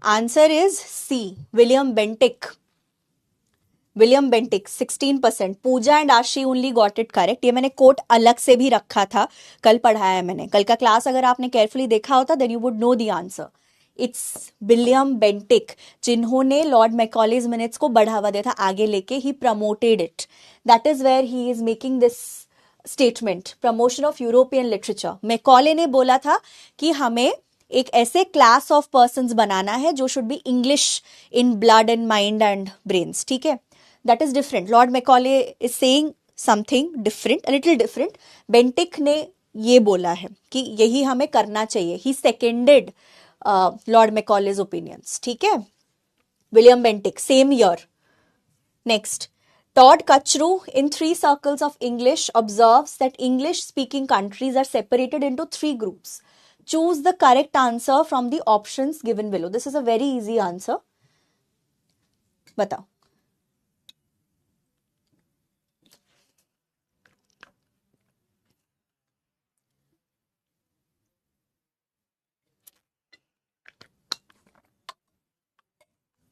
Answer is C, William Bentinck. William Bentinck 16%। Pooja and Aashi only got it correct. ये मैंने कोट अलग से भी रखा था, कल पढ़ाया है मैंने, कल का क्लास अगर आपने केयरफुली देखा होता then you would know the answer. It's William Bentinck, जिन्होंने लॉर्ड मैकॉलेज मिनट्स को बढ़ावा दिया था आगे लेके, he promoted it, that is where he is making this statement, promotion of European literature. Macaulay ने बोला था कि हमें एक ऐसे क्लास ऑफ पर्संस बनाना है जो should be English in blood and mind and brains, ठीक है। That is different, Lord Macaulay is saying something different, a little different. Bentinck ने ये बोला है कि यही हमें करना चाहिए, ही सेकेंडेड लॉर्ड मैकॉलेज ओपिनियंस, ठीक है। William Bentinck, same year. Next, Todd Kachru in Three Circles of English observes that English-speaking countries are separated into 3 groups. Choose the correct answer from the options given below. This is a very easy answer. बताओ।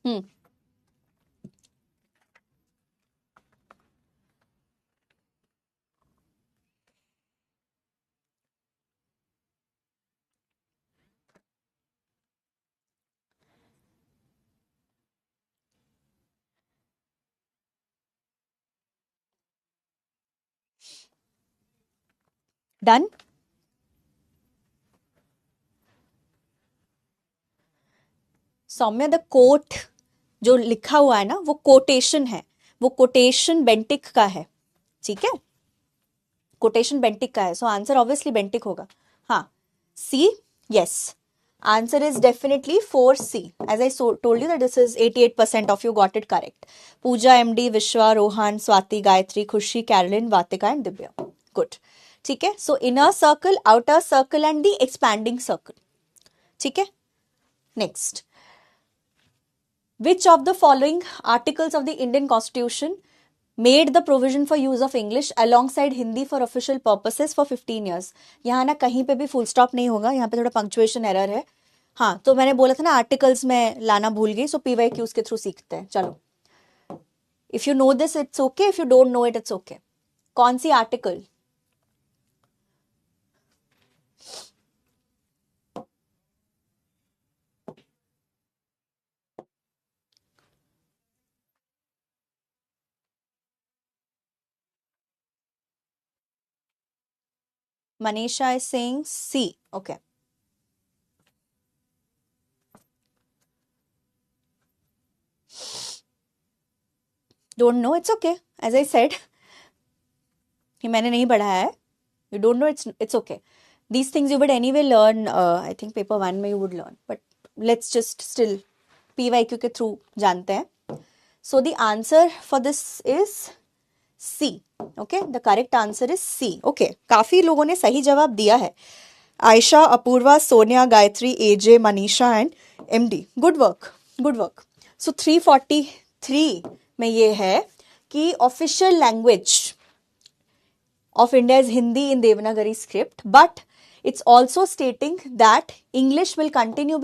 हम्म done. Saumya, the coat जो लिखा हुआ है ना वो quotation है, वो quotation Bentinck का है, ठीक है, कोटेशन बेंटिक का है, सो आंसर ऑब्वियसली बेंटिक होगा। हाँ, C, yes, answer is definitely 4C. As I told you that this is 88% of you got it correct. Pooja, MD, Vishwa, Rohan, Swati, Gayatri, Khushi, Caroline, Vatika and Divya. Good, ठीक है। So inner circle, outer circle and the expanding circle, ठीक है। Next, which of the following articles of the Indian Constitution made the provision for use of English alongside Hindi for official purposes for 15 years? यहाँ ना कहीं पे भी full stop नहीं होगा, यहाँ पे थोड़ा पंक्चुएशन एरर है। हाँ, तो मैंने बोला था ना आर्टिकल्स में लाना भूल गई, सो PYQs के थ्रू सीखते हैं। चलो, if you know this it's okay, if you don't know it it's okay. कौन सी article? Manisha is saying C. Okay. Don't know, it's okay. As I said, ये मैंने नहीं पढ़ाया है. You don't know, it's okay. These things you would anyway learn. I think paper 1 में you would learn. But let's just still PYQ के through जानते हैं. So the answer for this is C. Okay, the correct answer is C. Okay, काफी लोगों ने सही जवाब दिया है. Ayesha, Apoorva, Sonia, Gayatri, AJ, Manisha and MD. Good work, good work. So 343 में ये है कि official language of India is Hindi in Devanagari script, but it's also stating that English will continue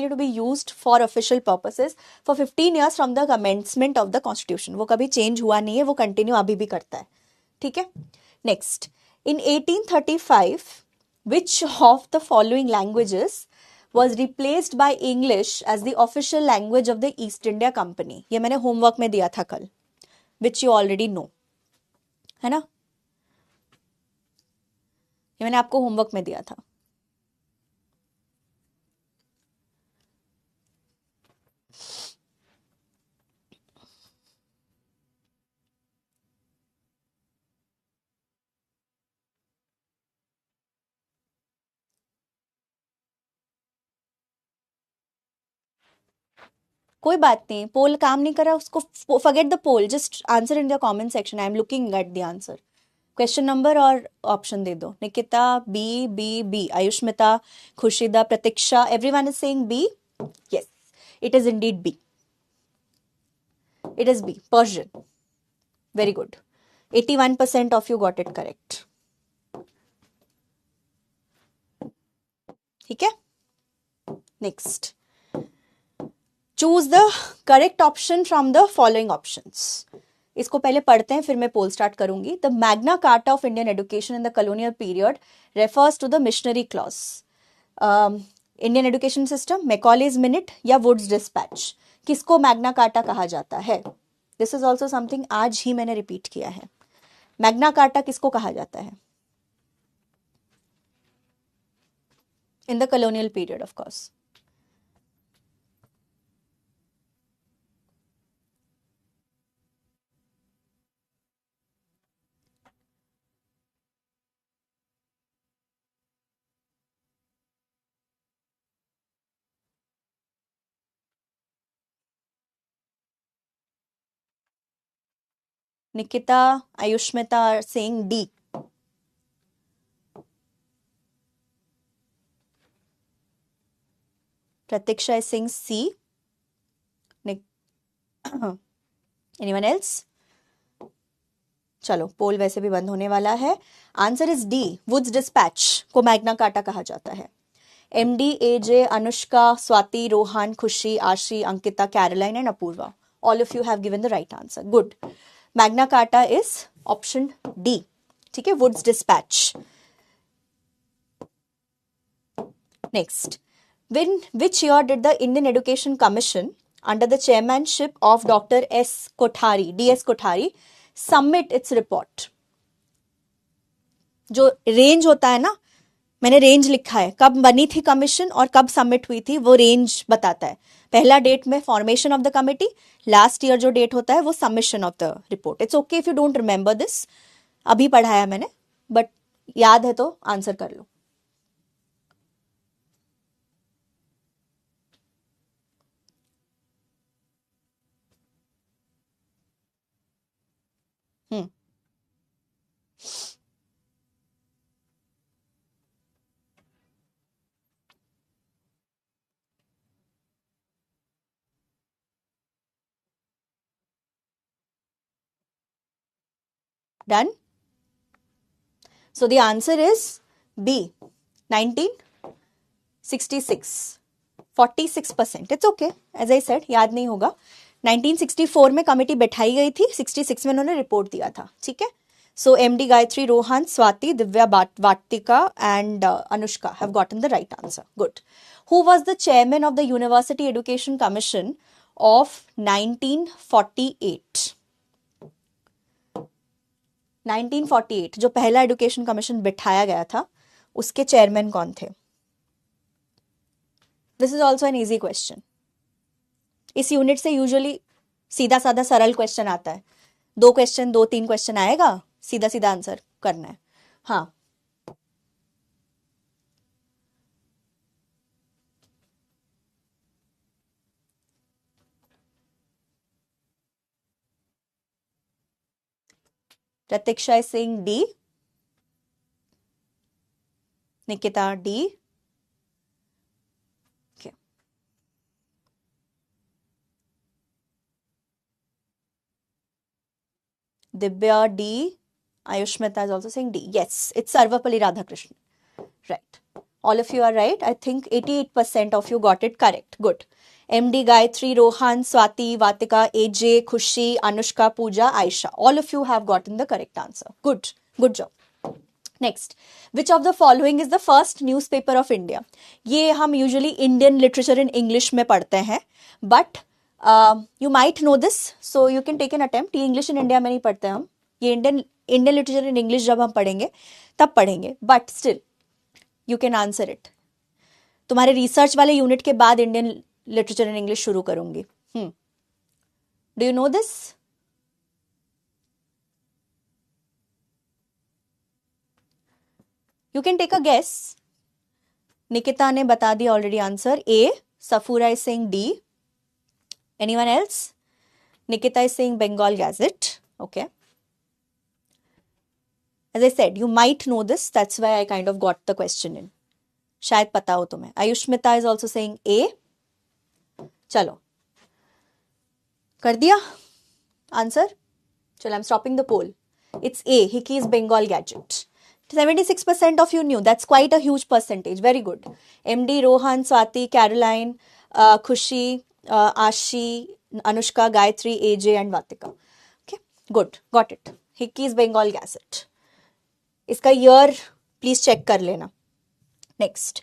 to be used for official purposes for 15 years from the commencement of the Constitution. वो कभी change हुआ नहीं है, वो continue अभी भी करता है, ठीक है. Next, in 1835, which of the following languages was replaced by English as the official language of the East India Company? ये मैंने homework में दिया था कल, which you already know, है ना. ये मैंने आपको होमवर्क में दिया था. कोई बात नहीं, पोल काम नहीं कर रहा उसको forget the poll, just answer in the comment section. I am looking at the answer. Question number और ऑप्शन दे दो. Nikita, B, B, B. Ayushmita, Khushida, Pratiksha, everyone is saying B. Yes, it is indeed B. It is B, Persian. Very good. 81% of you got it correct. ठीक है. Next, choose the correct option from the following options. इसको पहले पढ़ते हैं, फिर मैं पोल start करूंगी. The Magna Carta of Indian education in the colonial period refers to the missionary clause. Indian education system, Macaulay's minute या वुड्स डिस्पैच. किसको Magna Carta कहा जाता है? दिस इज ऑल्सो समथिंग आज ही मैंने रिपीट किया है. मैग्ना कार्टा किसको कहा जाता है इन the colonial period? Of course Nikita, Ayushmita are saying D. Pratiksha is saying C. Anyone else? चलो, पोल वैसे भी बंद होने वाला है. Answer is D. Wood's dispatch को मैग्ना कार्टा कहा जाता है. MD, AJ, Anushka, Swati, Rohan, Khushi, Aashi, Ankita, Caroline and Apoorva. All of you have given the right answer. Good. Magna Carta is option D. ठीक है, Wood's dispatch. Next, which year did the Indian Education Commission under the chairmanship of Dr. D.S. Kothari submit its report? जो range होता है ना, मैंने range लिखा है, कब बनी थी कमीशन और कब सबमिट हुई थी, वो रेंज बताता है। पहला डेट में formation of the committee, last year जो डेट होता है वो submission of the report. It's okay if you don't remember this, अभी पढ़ाया मैंने, बट याद है तो आंसर कर लो। Hmm, done. So the answer is B, 1966, 46%। It's okay, as I said, याद नहीं होगा। 1964 में कमेटी बैठाई गई थी, 66 में उन्होंने रिपोर्ट दिया था, ठीक है। So MD Gayatri Rohan, Swati, Divya Vatika and Anushka have gotten the right answer. Good. Who was the chairman of the university education commission of 1948? 1948 जो पहला एजुकेशन कमीशन बिठाया गया था, उसके चेयरमैन कौन थे? This is also an easy question. इस यूनिट से यूजुअली सीधा साधा सरल क्वेश्चन आता है, 2 क्वेश्चन, 2-3 क्वेश्चन आएगा, सीधा सीधा आंसर करना है। हाँ, Pratiksha Singh D, Nikita D, Divya D. Ayushmita is also saying D. Yes, it's Sarvapalli Radhakrishnan. Right. All of you are right. I think 88% of you got it correct. Good. MD Gayatri, Rohan, Swati, Vatika, AJ, Khushi, Anushka, Pooja, Aisha. All of you have gotten the correct answer. Good. Good job. Next, which of the following is the first newspaper of India? ये हम usually Indian literature in English में पढ़ते हैं, but you might know this, so you can take an attempt. ये English in India में नहीं पढ़ते हम, ये इंडियन लिटरेचर इन इंग्लिश जब हम पढ़ेंगे तब पढ़ेंगे, but still you can answer it. तुम्हारे रिसर्च वाले यूनिट के बाद इंडियन लिटरेचर इन इंग्लिश शुरू करूंगी। Do you know this? You can take a guess. Nikita ने बता दिया already answer, A. Safoora is saying D. Anyone else? Nikita is saying Bengal Gazette. Okay. As I said, you might know this. That's why I kind of got the question in. शायद पता हो तुम्हें. Ayushmita is also saying A. चलो, कर दिया answer? चलो, I'm stopping the poll. It's A. Hickey's Bengal Gadget. 76% of you knew. That's quite a huge percentage. Very good. MD, Rohan, Swati, Caroline, Khushi, Ashi, Anushka, Gayatri, AJ and Vatika. Okay, good. Got it. Hickey's Bengal Gazette. इसका year please check कर लेना। Next,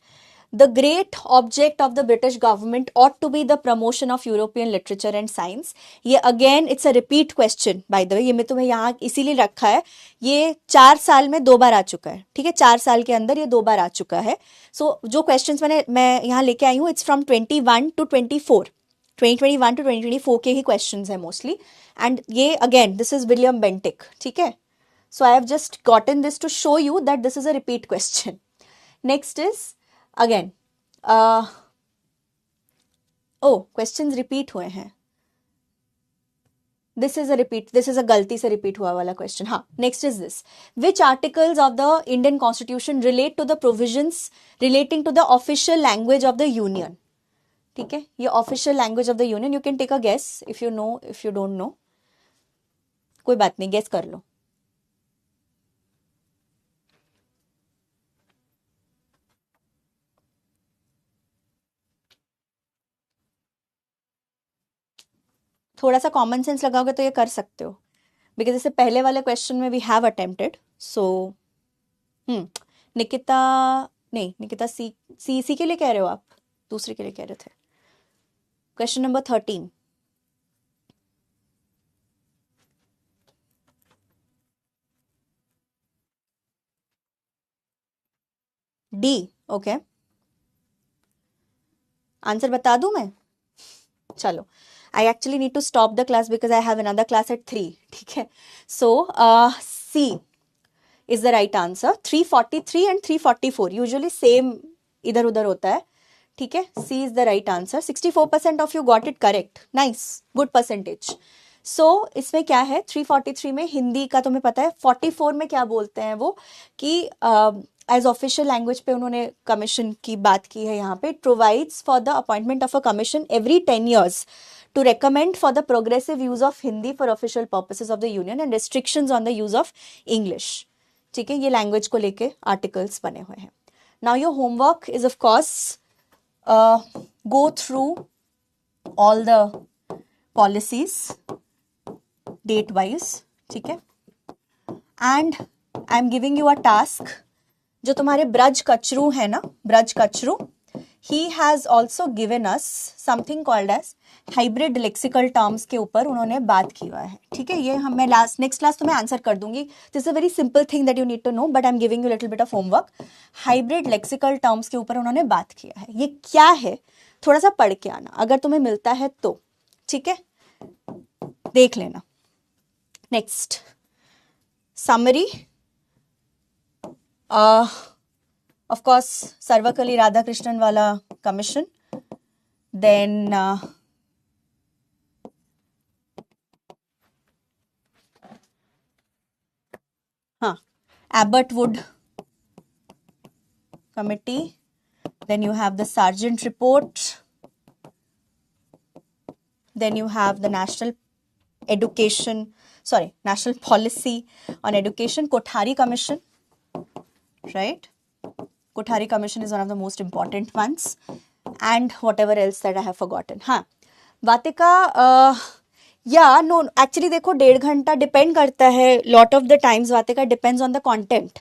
the great object of the British government ought to be the promotion of European literature and science. ये again it's a repeat question, by the way. ये मैं तुम्हें यहाँ इसीलिए रखा है, ये 4 साल में 2 बार आ चुका है, ठीक है। 4 साल के अंदर ये 2 बार आ चुका है। सो जो क्वेश्चंस मैं यहाँ लेके आई हूँ, इट्स फ्रॉम 21 to 24, 2021 to 2024 के ही क्वेश्चंस है मोस्टली। एंड ये again this is William Bentinck, ठीक है। So I have just gotten this to show you that this is a repeat question. Next is again, questions repeat हुए हैं. This is a repeat. This is a गलती से repeat हुआ वाला question. हाँ, next is this. Which articles of the Indian Constitution relate to the provisions relating to the official language of the Union? ठीक है, ये official language of the Union. You can take a guess if you know, if you don't know. कोई बात नहीं, guess कर लो. थोड़ा सा common sense लगाओगे तो ये कर सकते हो, बिकॉज इससे पहले वाले क्वेश्चन में वी हैव अटेम्प्टेड। सो निकिता, नहीं, निकिता सी सी के लिए कह रहे हो आप, दूसरे के लिए कह रहे थे। Question number 13, D, okay, answer बता दूं मैं? चलो, I actually need to stop the class because I have another class at 3, ठीक है। So C is the right answer. 343 and 344 usually same इधर उधर होता है, ठीक है। C is the right answer. 64% of you got it correct, nice, good percentage. So इसमें क्या है, 343 में हिंदी का तुम्हें पता है, 44 में क्या बोलते हैं वो कि एज ऑफिशियल लैंग्वेज पे उन्होंने कमीशन की बात की है यहाँ पे। It provides for the appointment of a commission every 10 years to recommend for the progressive use of Hindi for official purposes of the union and restrictions on the use of English, ठीक है। ये language को लेके articles बने हुए हैं। Now your homework is of course go through all the policies date wise, ठीक है। and I am giving you a task, जो तुम्हारे ब्रज कचरू है ना, Braj Kachru, he has also given us something called as hybrid lexical terms के ऊपर उन्होंने बात की हुआ है, ठीक है। ये हम मैं नेक्स्ट क्लास तुम्हें आंसर कर दूंगी। This is a very simple thing that you need to know, but I am giving you little bit of homework. Hybrid lexical terms के ऊपर उन्होंने बात किया है। ये क्या है, थोड़ा सा पढ़ के आना अगर तुम्हें मिलता है तो, ठीक है, देख लेना। Next summary, of course Sarvepalli Radhakrishnan वाला कमीशन, देन हाँ Abbott Wood committee, then you have the Sargent report, then you have the national policy on education, Kothari commission, right? Kothari commission is one of the most important ones, and whatever else that I have forgotten. हाँ, वाटिका या no actually देखो 1.5 घंटा depend करता है, lot of the times Vatika depends on the content.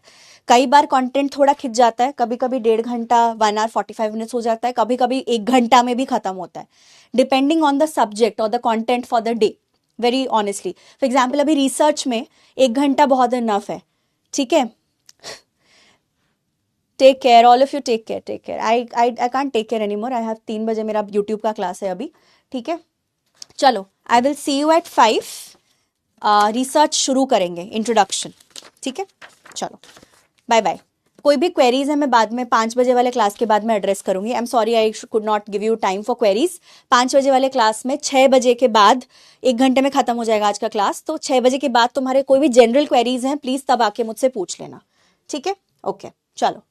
कई बार content थोड़ा खिंच जाता है, कभी कभी 1.5 घंटा 1 hour 45 minutes हो जाता है, कभी कभी 1 घंटा में भी खत्म होता है, डिपेंडिंग ऑन द सब्जेक्ट और the content for the day, very honestly. For example अभी रिसर्च में 1 घंटा बहुत इनफ है, ठीक है। Take care all of you, take care. I can't take care any more, I have 3 बजे मेरा यूट्यूब का क्लास है अभी, ठीक है। चलो, I will see you at 5, research शुरू करेंगे, इंट्रोडक्शन, ठीक है। चलो बाय बाय। कोई भी क्वेरीज है मैं बाद में 5 बजे वाले क्लास के बाद में एड्रेस करूंगी। I am sorry I could not give you time for queries. 5 बजे वाले क्लास में 6 बजे के बाद, 1 घंटे में खत्म हो जाएगा आज का क्लास, तो 6 बजे के बाद तुम्हारे कोई भी जनरल क्वेरीज हैं प्लीज तब आके मुझसे पूछ लेना, ठीक है। ओके, चलो